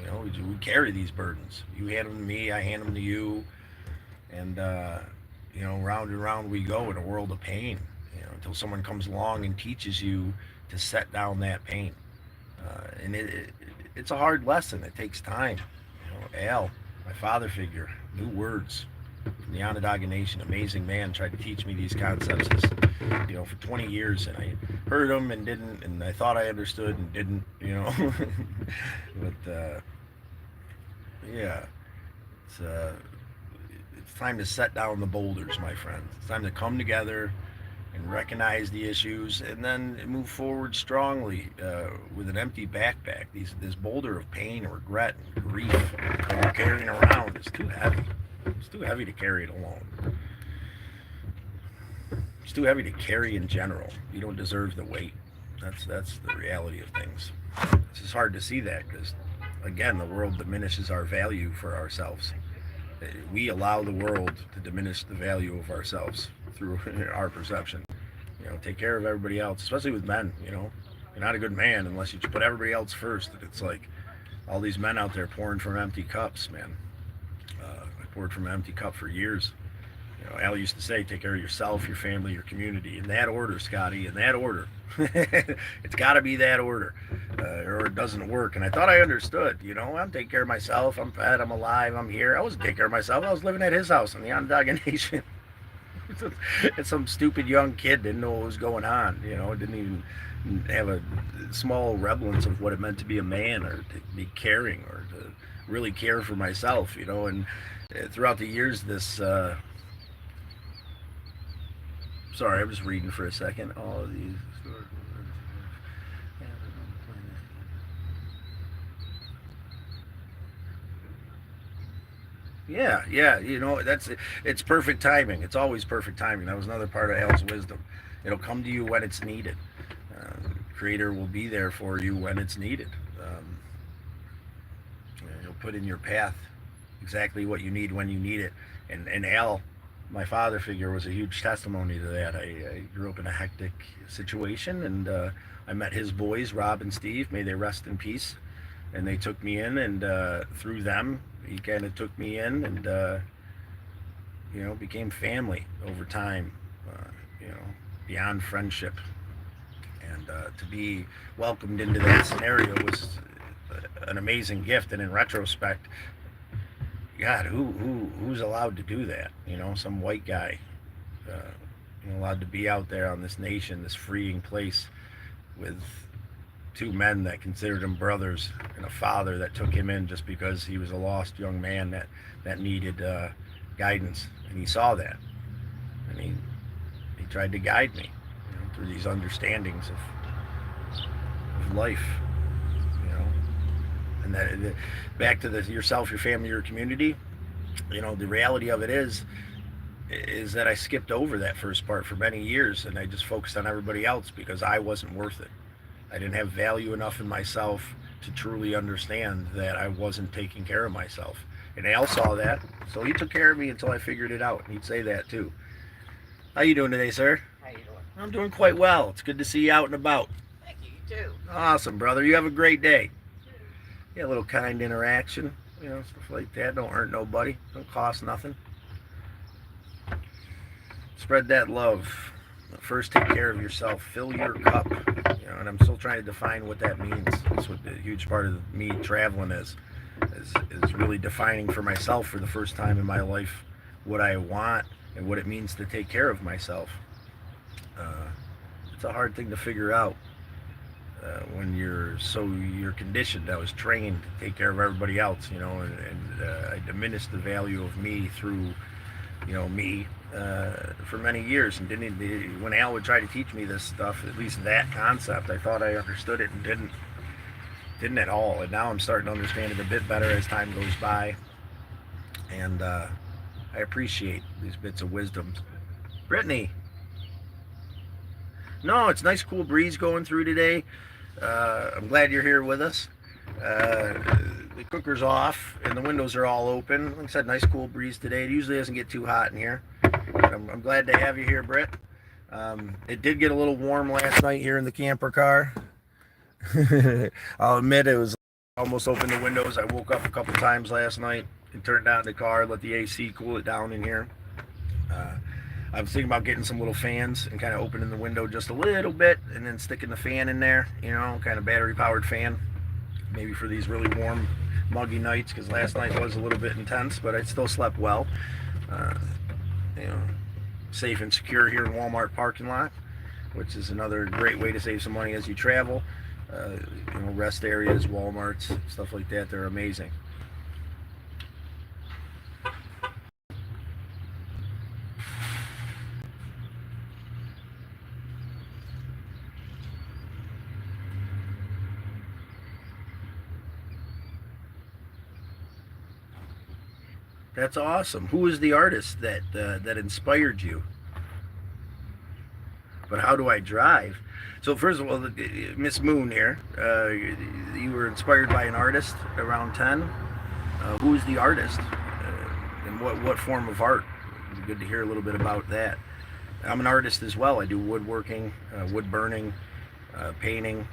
We carry these burdens. You hand them to me, I hand them to you. And, round and round we go in a world of pain, until someone comes along and teaches you to set down that pain. And it's a hard lesson. It takes time. Al, my father figure, new words from the Onondaga Nation, amazing man, tried to teach me these concepts for 20 years, and I heard them and didn't, and I thought I understood and didn't, but yeah, It's time to set down the boulders, my friends. It's time to come together and recognize the issues, and then move forward strongly with an empty backpack. This boulder of pain, regret, and grief that you're carrying around is too heavy. It's too heavy to carry it alone. It's too heavy to carry in general. You don't deserve the weight. That's the reality of things. It's just hard to see that because, again, the world diminishes our value for ourselves. We allow the world to diminish the value of ourselves through our perception. Take care of everybody else, especially with men. You're not a good man unless you put everybody else first. It's like all these men out there pouring from empty cups, man. I poured from an empty cup for years. Al used to say, take care of yourself, your family, your community. In that order, Scotty, in that order. It's got to be that order, or it doesn't work. And I thought I understood. I'm taking care of myself. I'm fed. I'm alive. I'm here. I wasn't taking care of myself. I was living at his house in the Onondaga Nation. And some stupid young kid didn't know what was going on. Didn't even have a small resemblance of what it meant to be a man, or to be caring, or to really care for myself. And throughout the years, this... Sorry, I'm just reading for a second. All of these... Yeah, it's perfect timing. It's always perfect timing. That was another part of Al's wisdom. It'll come to you when it's needed. Creator will be there for you when it's needed. He'll put in your path exactly what you need when you need it. And Al, my father figure, was a huge testimony to that. I grew up in a hectic situation, and I met his boys, Rob and Steve. May they rest in peace. And they took me in, and through them, he kind of took me in, and became family over time. Beyond friendship, and to be welcomed into that scenario was an amazing gift. And in retrospect, God, who's allowed to do that? Some white guy, allowed to be out there on this nation, this freeing place, with two men that considered him brothers, and a father that took him in just because he was a lost young man that needed guidance. And he saw that, and he tried to guide me through these understandings of life. And that, back to yourself, your family, your community. The reality of it is that I skipped over that first part for many years, and I just focused on everybody else because I wasn't worth it. I didn't have value enough in myself to truly understand that I wasn't taking care of myself. And Al saw that, so he took care of me until I figured it out. And he'd say that too. How you doing today, sir? How you doing? I'm doing quite well. It's good to see you out and about. Thank you. You too. Awesome, brother. You have a great day. Yeah, a little kind interaction, stuff like that. Don't hurt nobody. Don't cost nothing. Spread that love. First, take care of yourself. Fill your cup. And I'm still trying to define what that means. That's what a huge part of me traveling is really defining for myself for the first time in my life what I want and what it means to take care of myself. It's a hard thing to figure out when you're conditioned. I was trained to take care of everybody else, and I diminished the value of me through, me for many years, and when Al would try to teach me this stuff, at least that concept, I thought I understood it and didn't at all. And now I'm starting to understand it a bit better as time goes by, and I appreciate these bits of wisdom. Brittany, no, it's a nice cool breeze going through today. I'm glad you're here with us. The cooker's off and the windows are all open. Like I said, nice cool breeze today. It usually doesn't get too hot in here. I'm glad to have you here, Britt. It did get a little warm last night here in the camper car. I'll admit it was almost open the windows. I woke up a couple times last night and turned down the car, let the AC cool it down in here. I was thinking about getting some little fans and kind of opening the window just a little bit and then sticking the fan in there, kind of battery powered fan, maybe for these really warm, muggy nights, because last night was a little bit intense, but I still slept well. Safe and secure here in Walmart parking lot, which is another great way to save some money as you travel. Rest areas, Walmarts, stuff like that, they're amazing. That's awesome. Who was the artist that inspired you? But how do I drive? So first of all, Miss Moon here, you were inspired by an artist around 10. Who is the artist? And what form of art? It'd be good to hear a little bit about that. I'm an artist as well. I do woodworking, wood burning, painting.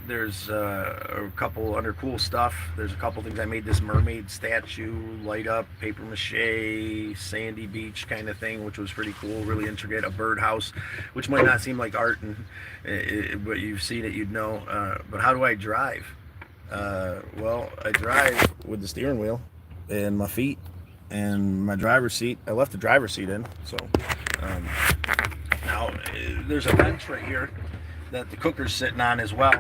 There's a couple under cool stuff. There's a couple things. I made this mermaid statue, light up, paper mache, sandy beach kind of thing, which was pretty cool, really intricate. A birdhouse, which might not seem like art, but you've seen it, you'd know. But how do I drive? Well, I drive with the steering wheel and my feet and my driver's seat. I left the driver's seat in, so now there's a bench right here that the cooker's sitting on as well,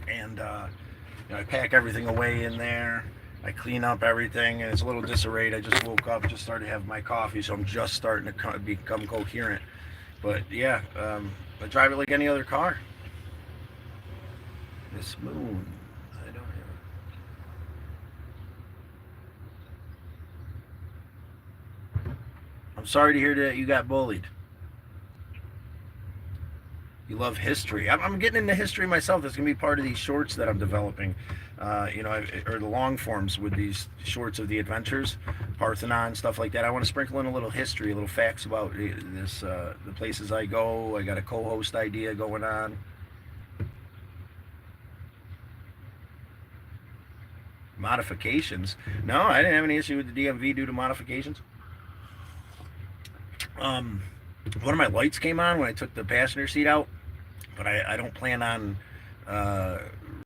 and I pack everything away in there. I clean up everything, and it's a little disarrayed. I just woke up, just started having my coffee, so I'm just starting to become coherent. But yeah, I drive it like any other car. Miss Moon, I don't have it. I'm sorry to hear that you got bullied. You love history. I'm getting into history myself. That's going to be part of these shorts that I'm developing, or the long forms with these shorts of the adventures, Parthenon, stuff like that. I want to sprinkle in a little history, a little facts about this, the places I go. I got a co-host idea going on. Modifications? No, I didn't have any issue with the DMV due to modifications. One of my lights came on when I took the passenger seat out, but I don't plan on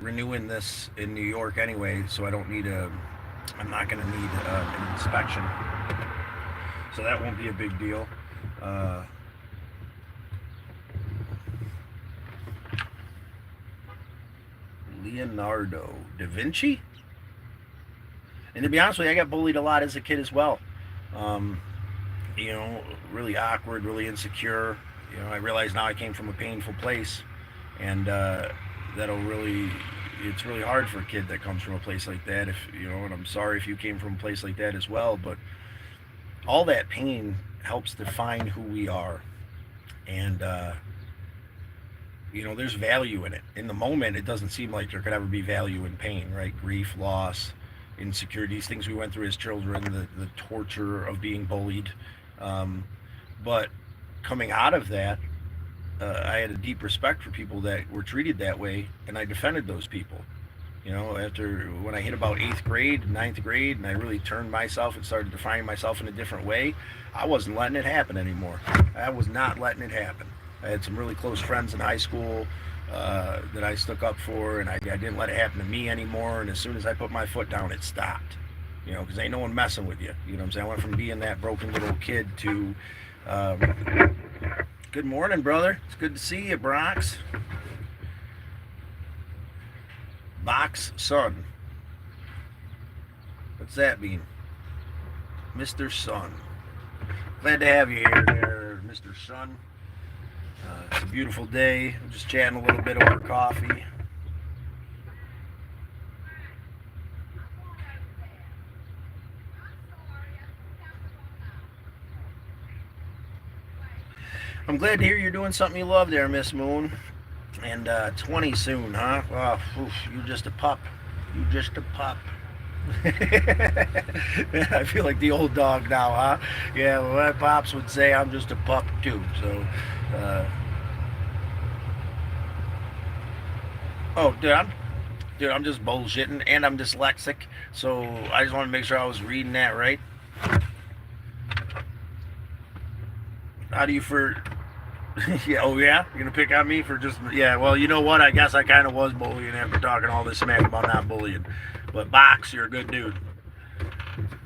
renewing this in New York anyway, so I'm not going to need an inspection, so that won't be a big deal. Leonardo da Vinci? And to be honest with you, I got bullied a lot as a kid as well. Really awkward, really insecure. I realize now I came from a painful place, and it's really hard for a kid that comes from a place like that. And I'm sorry if you came from a place like that as well, but all that pain helps define who we are. And, there's value in it. In the moment, it doesn't seem like there could ever be value in pain, right? Grief, loss, insecurities, things we went through as children, the torture of being bullied. But coming out of that, I had a deep respect for people that were treated that way, and I defended those people. When I hit about 8th grade, 9th grade, and I really turned myself and started defining myself in a different way, I wasn't letting it happen anymore. I was not letting it happen. I had some really close friends in high school that I stuck up for, and I didn't let it happen to me anymore, and as soon as I put my foot down, it stopped. Because ain't no one messing with you. You know what I'm saying? I went from being that broken little kid to... Good morning, brother. It's good to see you, Brox. Box Sun. What's that mean? Mr. Sun. Glad to have you here, there, Mr. Sun. It's a beautiful day. I'm just chatting a little bit over coffee. I'm glad to hear you're doing something you love there, Miss Moon. And 20 soon, huh? Oh, you're just a pup. You're just a pup. I feel like the old dog now, huh? Yeah, well, my pops would say I'm just a pup too. So, I'm just bullshitting, and I'm dyslexic. So I just want to make sure I was reading that right. How do you yeah, oh yeah? You're gonna pick on me for just... Yeah, well, you know what? I guess I kind of was bullying after talking all this smack about not bullying. But Box, you're a good dude.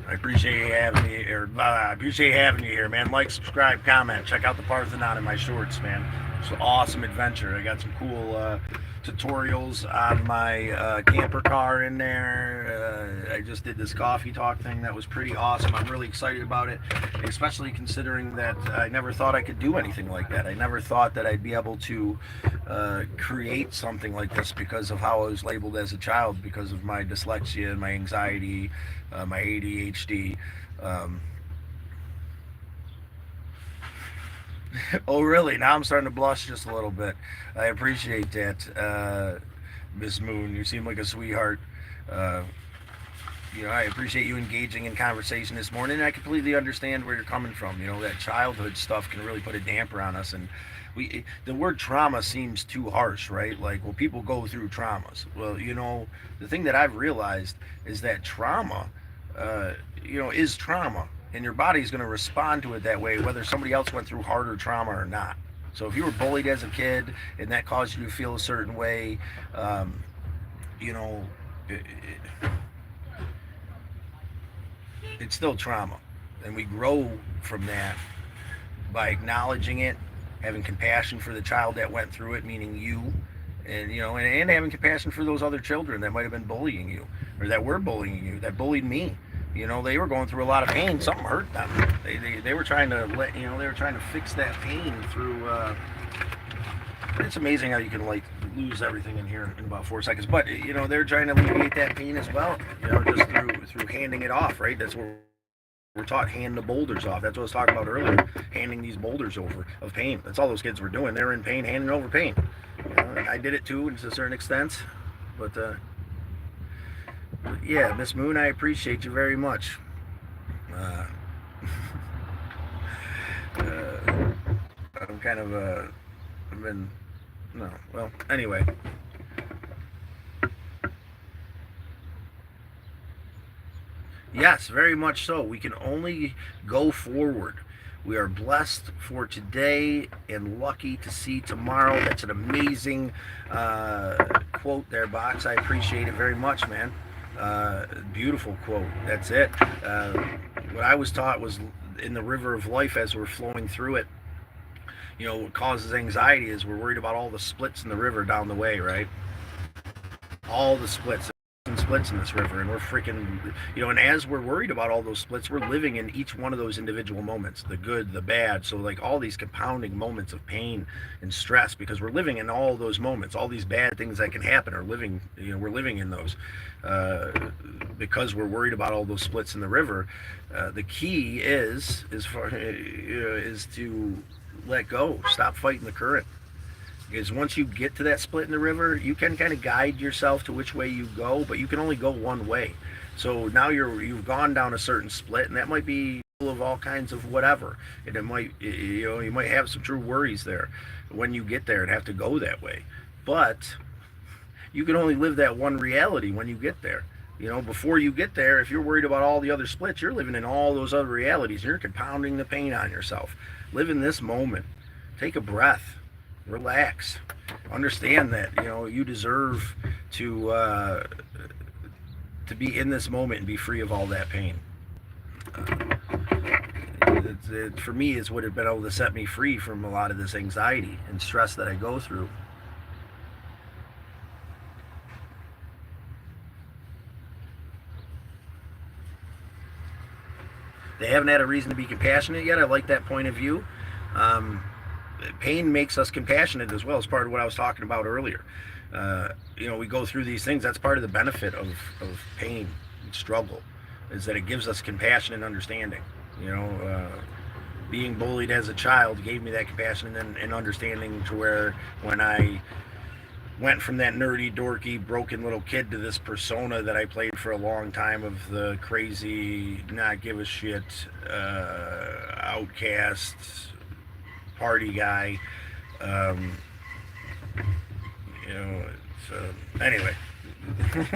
I appreciate you having me here. I appreciate having you here, man. Like, subscribe, comment. Check out the Parthenon in my shorts, man. It's an awesome adventure. I got some cool tutorials on my camper car in there. I just did this coffee talk thing that was pretty awesome. I'm really excited about it, especially considering that I never thought I could do anything like that. I never thought that I'd be able to create something like this because of how I was labeled as a child, because of my dyslexia and my anxiety, my ADHD. Um, oh, really? Now I'm starting to blush just a little bit. I appreciate that, Miss Moon. You seem like a sweetheart. Uh, I appreciate you engaging in conversation this morning. And I completely understand where you're coming from. That childhood stuff can really put a damper on us, and the word trauma seems too harsh, right? Like, well, people go through traumas. Well, the thing that I've realized is that trauma, uh, is trauma, and your body's going to respond to it that way, whether somebody else went through harder trauma or not. So if you were bullied as a kid and that caused you to feel a certain way, um, you know, it, it's still trauma. And we grow from that by acknowledging it, having compassion for the child that went through it, meaning you, and having compassion for those other children that might have been bullying you, or that were bullying you, that bullied me. They were going through a lot of pain. Something hurt them. They were trying to they were trying to fix that pain through. It's amazing how you can lose everything in here in about 4 seconds. But they're trying to alleviate that pain as well. Just through handing it off. Right. That's what we're taught. Hand the boulders off. That's what I was talking about earlier. Handing these boulders over of pain. That's all those kids were doing. They were in pain, handing over pain. I did it too, to a certain extent. But yeah, Miss Moon, I appreciate you very much. Uh, I'm kind of I've been no. Well, anyway. Yes, very much so. We can only go forward. We are blessed for today and lucky to see tomorrow. That's an amazing quote there, Box. I appreciate it very much, man. Beautiful quote. That's it. What I was taught was in the river of life as we're flowing through it, what causes anxiety is we're worried about all the splits in the river down the way, right? All the splits and splits in this river, and we're freaking, and as we're worried about all those splits, we're living in each one of those individual moments, the good, the bad. So like all these compounding moments of pain and stress, because we're living in all those moments, all these bad things that can happen are living, we're living in those, because we're worried about all those splits in the river. The key is to let go, stop fighting the current. Because once you get to that split in the river, you can kind of guide yourself to which way you go, but you can only go one way. So now you've gone down a certain split, and that might be full of all kinds of whatever, and it might, you might have some true worries there when you get there and have to go that way. But you can only live that one reality when you get there. Before you get there, if you're worried about all the other splits, you're living in all those other realities. You're compounding the pain on yourself. Live in this moment. Take a breath. Relax. Understand that you deserve to be in this moment and be free of all that pain. For me, it's what has been able to set me free from a lot of this anxiety and stress that I go through. They haven't had a reason to be compassionate yet. I like that point of view. Pain makes us compassionate as well, as part of what I was talking about earlier. We go through these things. That's part of the benefit of pain and struggle, is that it gives us compassion and understanding. Being bullied as a child gave me that compassion and understanding, to where when I went from that nerdy, dorky, broken little kid to this persona that I played for a long time of the crazy, not give a shit, outcast, party guy. So anyway,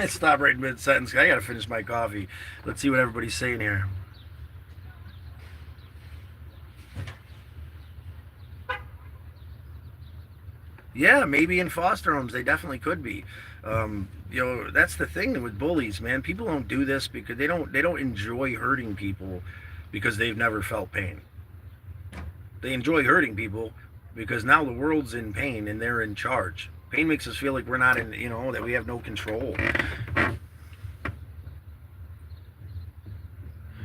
stop right mid-sentence. I gotta finish my coffee. Let's see what everybody's saying here. Yeah, maybe in foster homes they definitely could be. That's the thing with bullies, man. People don't do this because they don't enjoy hurting people because they've never felt pain. They enjoy hurting people because now the world's in pain and they're in charge. Pain makes us feel like we're not in, that we have no control.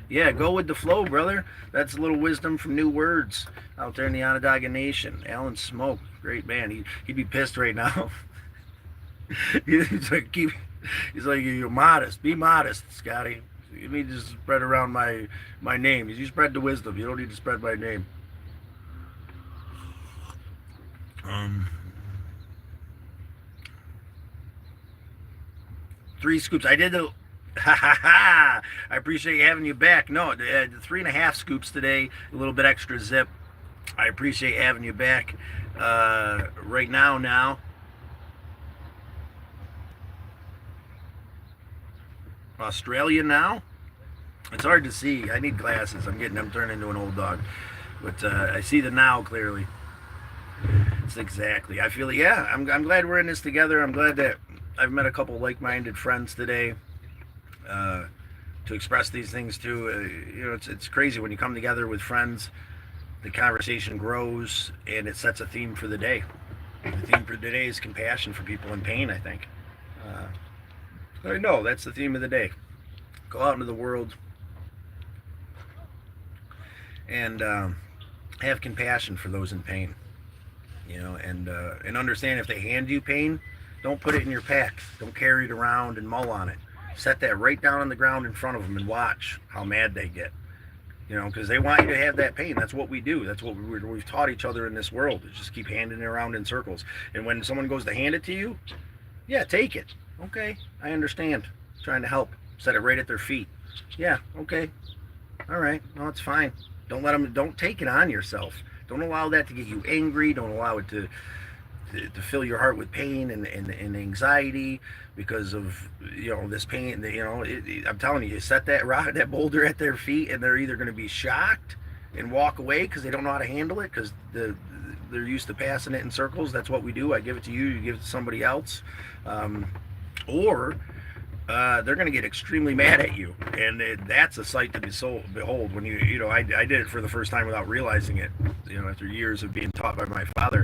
Yeah, go with the flow, brother. That's a little wisdom from New Words out there in the Onondaga Nation. Alan Smoke, great man. He'd be pissed right now. he's like, you're modest. Be modest, Scotty. You need to spread around my name. You spread the wisdom. You don't need to spread my name. 3 scoops. I did the. Ha ha ha! I appreciate having you back. No, 3.5 scoops today. A little bit extra zip. I appreciate having you back. Right now. Australia now. It's hard to see. I need glasses. I'm turning into an old dog. But I see the now clearly. It's exactly. I feel, yeah, I'm glad we're in this together. I'm glad that I've met a couple like-minded friends today to express these things to. It's crazy when you come together with friends. The conversation grows and it sets a theme for the day. The theme for today is compassion for people in pain, I think. No, that's the theme of the day. Go out into the world and have compassion for those in pain. And understand if they hand you pain, don't put it in your pack. Don't carry it around and mull on it. Set that right down on the ground in front of them and watch how mad they get. Because they want you to have that pain. That's what we do. That's what we've taught each other in this world, is just keep handing it around in circles. And when someone goes to hand it to you, yeah, take it. Okay, I understand. Trying to help. Set it right at their feet. Yeah, okay. All right, no, it's fine. Don't take it on yourself. Don't allow that to get you angry. Don't allow it to fill your heart with pain and anxiety because of this pain. I'm telling you, set that boulder at their feet, and they're either going to be shocked and walk away because they don't know how to handle it because they're used to passing it in circles. That's what we do. I give it to you, you give it to somebody else, or they're going to get extremely mad at you, and that's a sight to behold. When I did it for the first time without realizing it. After years of being taught by my father.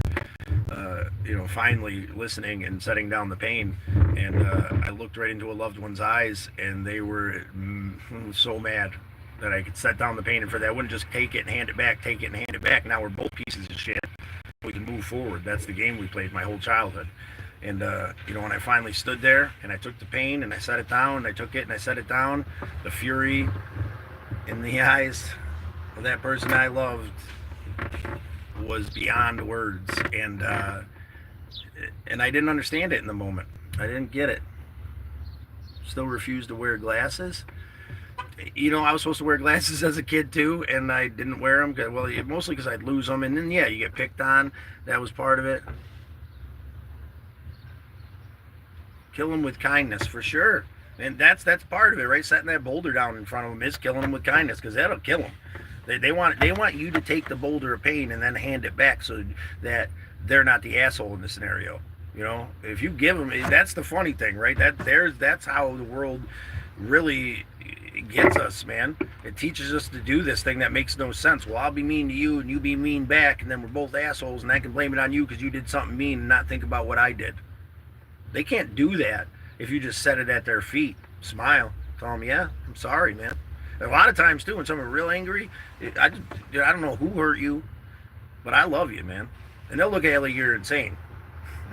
Finally listening and setting down the pain, and I looked right into a loved one's eyes, and they were so mad that I could set down the pain, and for that I wouldn't just take it and hand it back, take it and hand it back. Now we're both pieces of shit. We can move forward. That's the game we played my whole childhood. And when I finally stood there and I took the pain and I set it down, and I took it and I set it down, the fury in the eyes of that person I loved was beyond words, and I didn't understand it in the moment. I didn't get it. Still refused to wear glasses. I was supposed to wear glasses as a kid too, and I didn't wear them. Well, mostly because I'd lose them, and then you get picked on. That was part of it. Kill them with kindness, for sure. And that's part of it, right? Setting that boulder down in front of them is killing them with kindness, because that'll kill them. They want you to take the boulder of pain and then hand it back so that they're not the asshole in the scenario. If you give them, that's the funny thing, right? That's how the world really gets us, man. It teaches us to do this thing that makes no sense. Well, I'll be mean to you and you be mean back, and then we're both assholes, and I can blame it on you because you did something mean and not think about what I did. They can't do that if you just set it at their feet. Smile. Tell them, yeah, I'm sorry, man. A lot of times too, when someone's real angry, I don't know who hurt you, but I love you, man. And they'll look at you like you're insane.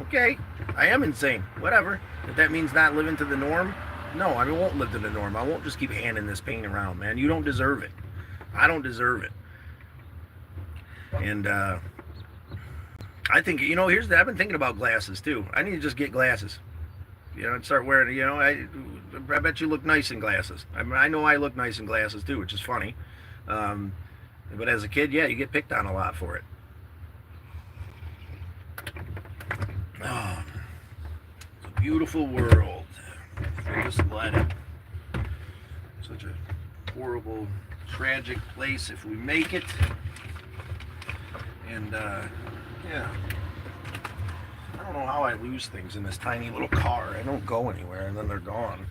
Okay, I am insane. Whatever. If that means not living to the norm, no, I won't live to the norm. I won't just keep handing this pain around, man. You don't deserve it. I don't deserve it. And I think I've been thinking about glasses too. I need to just get glasses. And start wearing, I bet you look nice in glasses. I know I look nice in glasses too, which is funny. But as a kid, yeah, you get picked on a lot for it. Oh, it's a beautiful world. Just let it. Such a horrible, tragic place if we make it. And, yeah. I don't know how I lose things in this tiny little car. I don't go anywhere and then they're gone.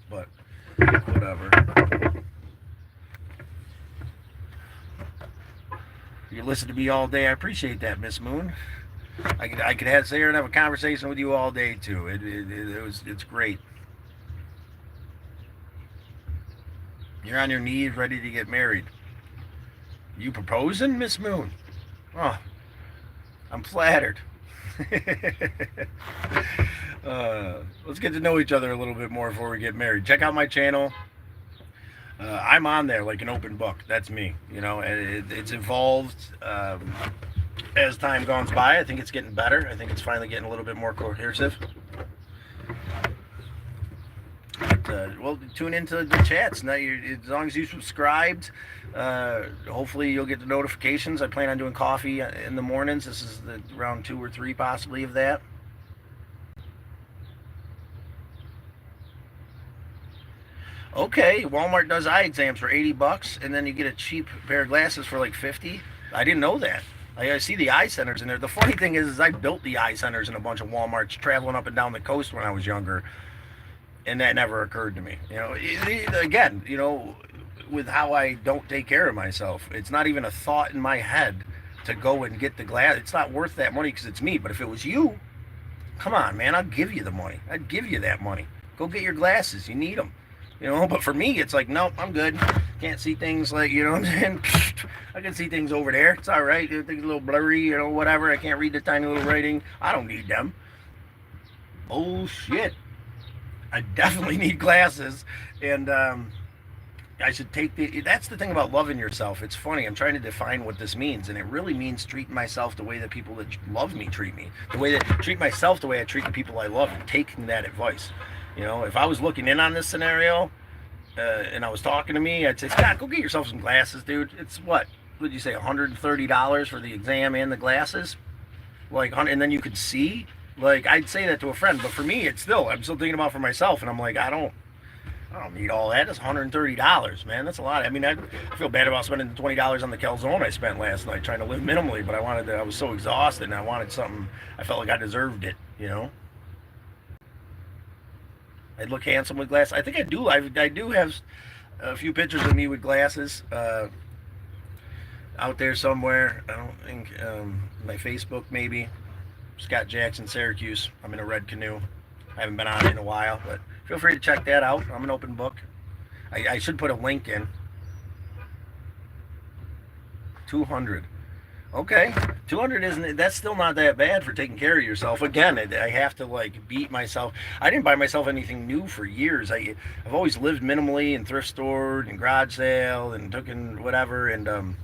But whatever. You listen to me all day. I appreciate that, Miss Moon. I could sit here and have a conversation with you all day too. It's great. You're on your knees, ready to get married. You proposing, Miss Moon? Oh, I'm flattered. Let's get to know each other a little bit more before we get married. Check out my channel. I'm on there like an open book. That's me, and it's evolved as time goes by. I think it's getting better. I think it's finally getting a little bit more cohesive. But, well, tune into the chats. Now, as long as you subscribed, hopefully you'll get the notifications. I plan on doing coffee in the mornings. This is round 2 or 3 possibly of that. Okay, Walmart does eye exams for $80, and then you get a cheap pair of glasses for like $50. I didn't know that. I see the eye centers in there. The funny thing is I built the eye centers in a bunch of Walmarts traveling up and down the coast when I was younger, and that never occurred to me. Again, with how I don't take care of myself, it's not even a thought in my head to go and get the glass. It's not worth that money because it's me. But if it was you, come on, man, I'll give you the money. I'd give you that money. Go get your glasses. You need them. But for me, it's like, nope, I'm good. Can't see things like, what I'm saying? I can see things over there. It's all right. Things a little blurry, whatever. I can't read the tiny little writing. I don't need them. Bullshit. I definitely need glasses. And I should that's the thing about loving yourself. It's funny. I'm trying to define what this means. And it really means treating myself the way that people that love me treat me. The way that treat myself the way I treat the people I love, and taking that advice. If I was looking in on this scenario and I was talking to me, I'd say, Scott, go get yourself some glasses, dude. It's what would you say, $130 for the exam and the glasses? And then you could see? I'd say that to a friend, but for me, I'm still thinking about for myself, and I'm like, I don't need all that. It's $130, man. That's a lot. I mean, I feel bad about spending the $20 on the calzone I spent last night trying to live minimally, but I was so exhausted, and I wanted something. I felt like I deserved it, I'd look handsome with glasses. I think I do. I do have a few pictures of me with glasses out there somewhere. I don't think my Facebook maybe. Scott Jackson, Syracuse. I'm in a red canoe. I haven't been on it in a while, but feel free to check that out. I'm an open book. I should put a link in. 200. Okay, 200 that's still not that bad for taking care of yourself. Again, I have to beat myself. I didn't buy myself anything new for years. I've always lived minimally and thrift stored and garage sale and took in whatever. And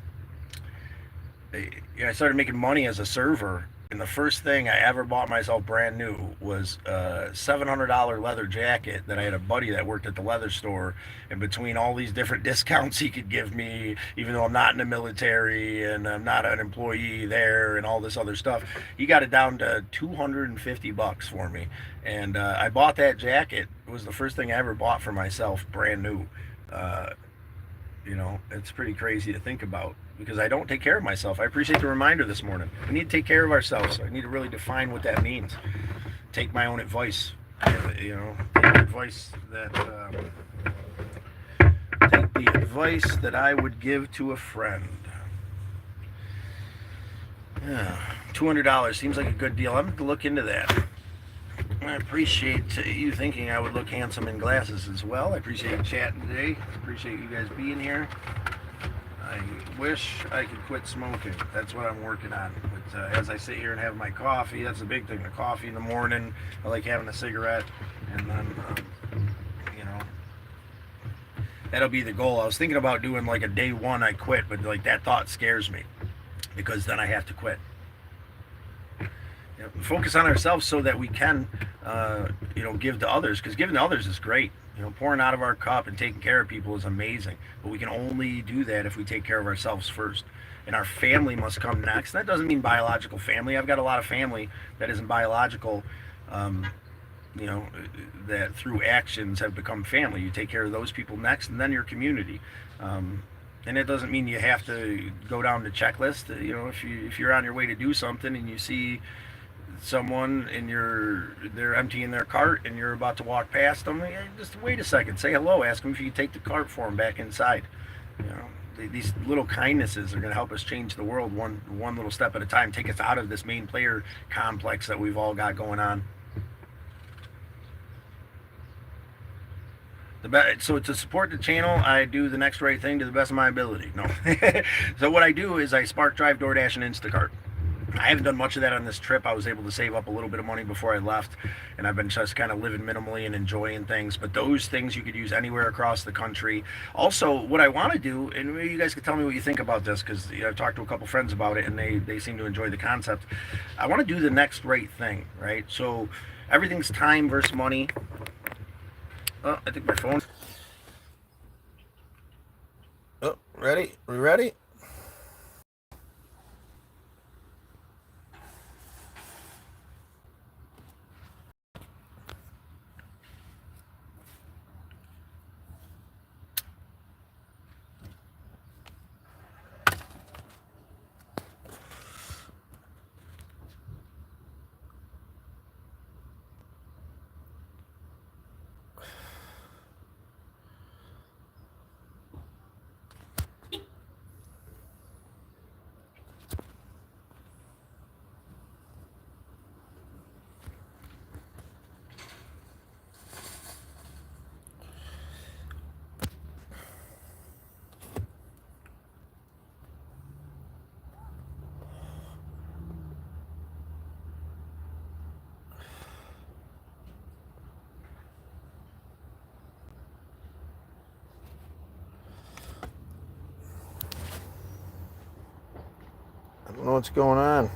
I started making money as a server. And the first thing I ever bought myself brand new was a $700 leather jacket that I had a buddy that worked at the leather store. And between all these different discounts he could give me, even though I'm not in the military and I'm not an employee there and all this other stuff, he got it down to $250 for me. And I bought that jacket. It was the first thing I ever bought for myself, brand new. It's pretty crazy to think about, because I don't take care of myself. I appreciate the reminder this morning. We need to take care of ourselves. I need to really define what that means. Take my own advice. Take the advice that I would give to a friend. Yeah, $200 seems like a good deal. I'm going to look into that. I appreciate you thinking I would look handsome in glasses as well. I appreciate you chatting today. I appreciate you guys being here. I wish I could quit smoking. That's what I'm working on. But as I sit here and have my coffee, that's the big thing. The coffee in the morning. I like having a cigarette. And then, that'll be the goal. I was thinking about doing a day one I quit, but that thought scares me, because then I have to quit. Focus on ourselves so that we can, give to others, because giving to others is great. Pouring out of our cup and taking care of people is amazing, but we can only do that if we take care of ourselves first. And our family must come next. That doesn't mean biological family. I've got a lot of family that isn't biological, that through actions have become family. You take care of those people next, and then your community. And it doesn't mean you have to go down the checklist. If you're on your way to do something and you see someone and they're emptying their cart and you're about to walk past them, just wait a second, say hello, ask them if you can take the cart for them back inside. these little kindnesses are going to help us change the world one little step at a time, take us out of this main player complex that we've all got going on. So to support the channel, I do the next right thing to the best of my ability. No. So what I do is I Spark Drive, DoorDash, and Instacart. I haven't done much of that on this trip. I was able to save up a little bit of money before I left, and I've been just kind of living minimally and enjoying things. But those things you could use anywhere across the country. Also, what I want to do, and maybe you guys could tell me what you think about this, because I've talked to a couple friends about it, and they seem to enjoy the concept. I want to do the next right thing, right? So everything's time versus money. Oh, I think my phone. Oh, ready? We ready? I don't know what's going on.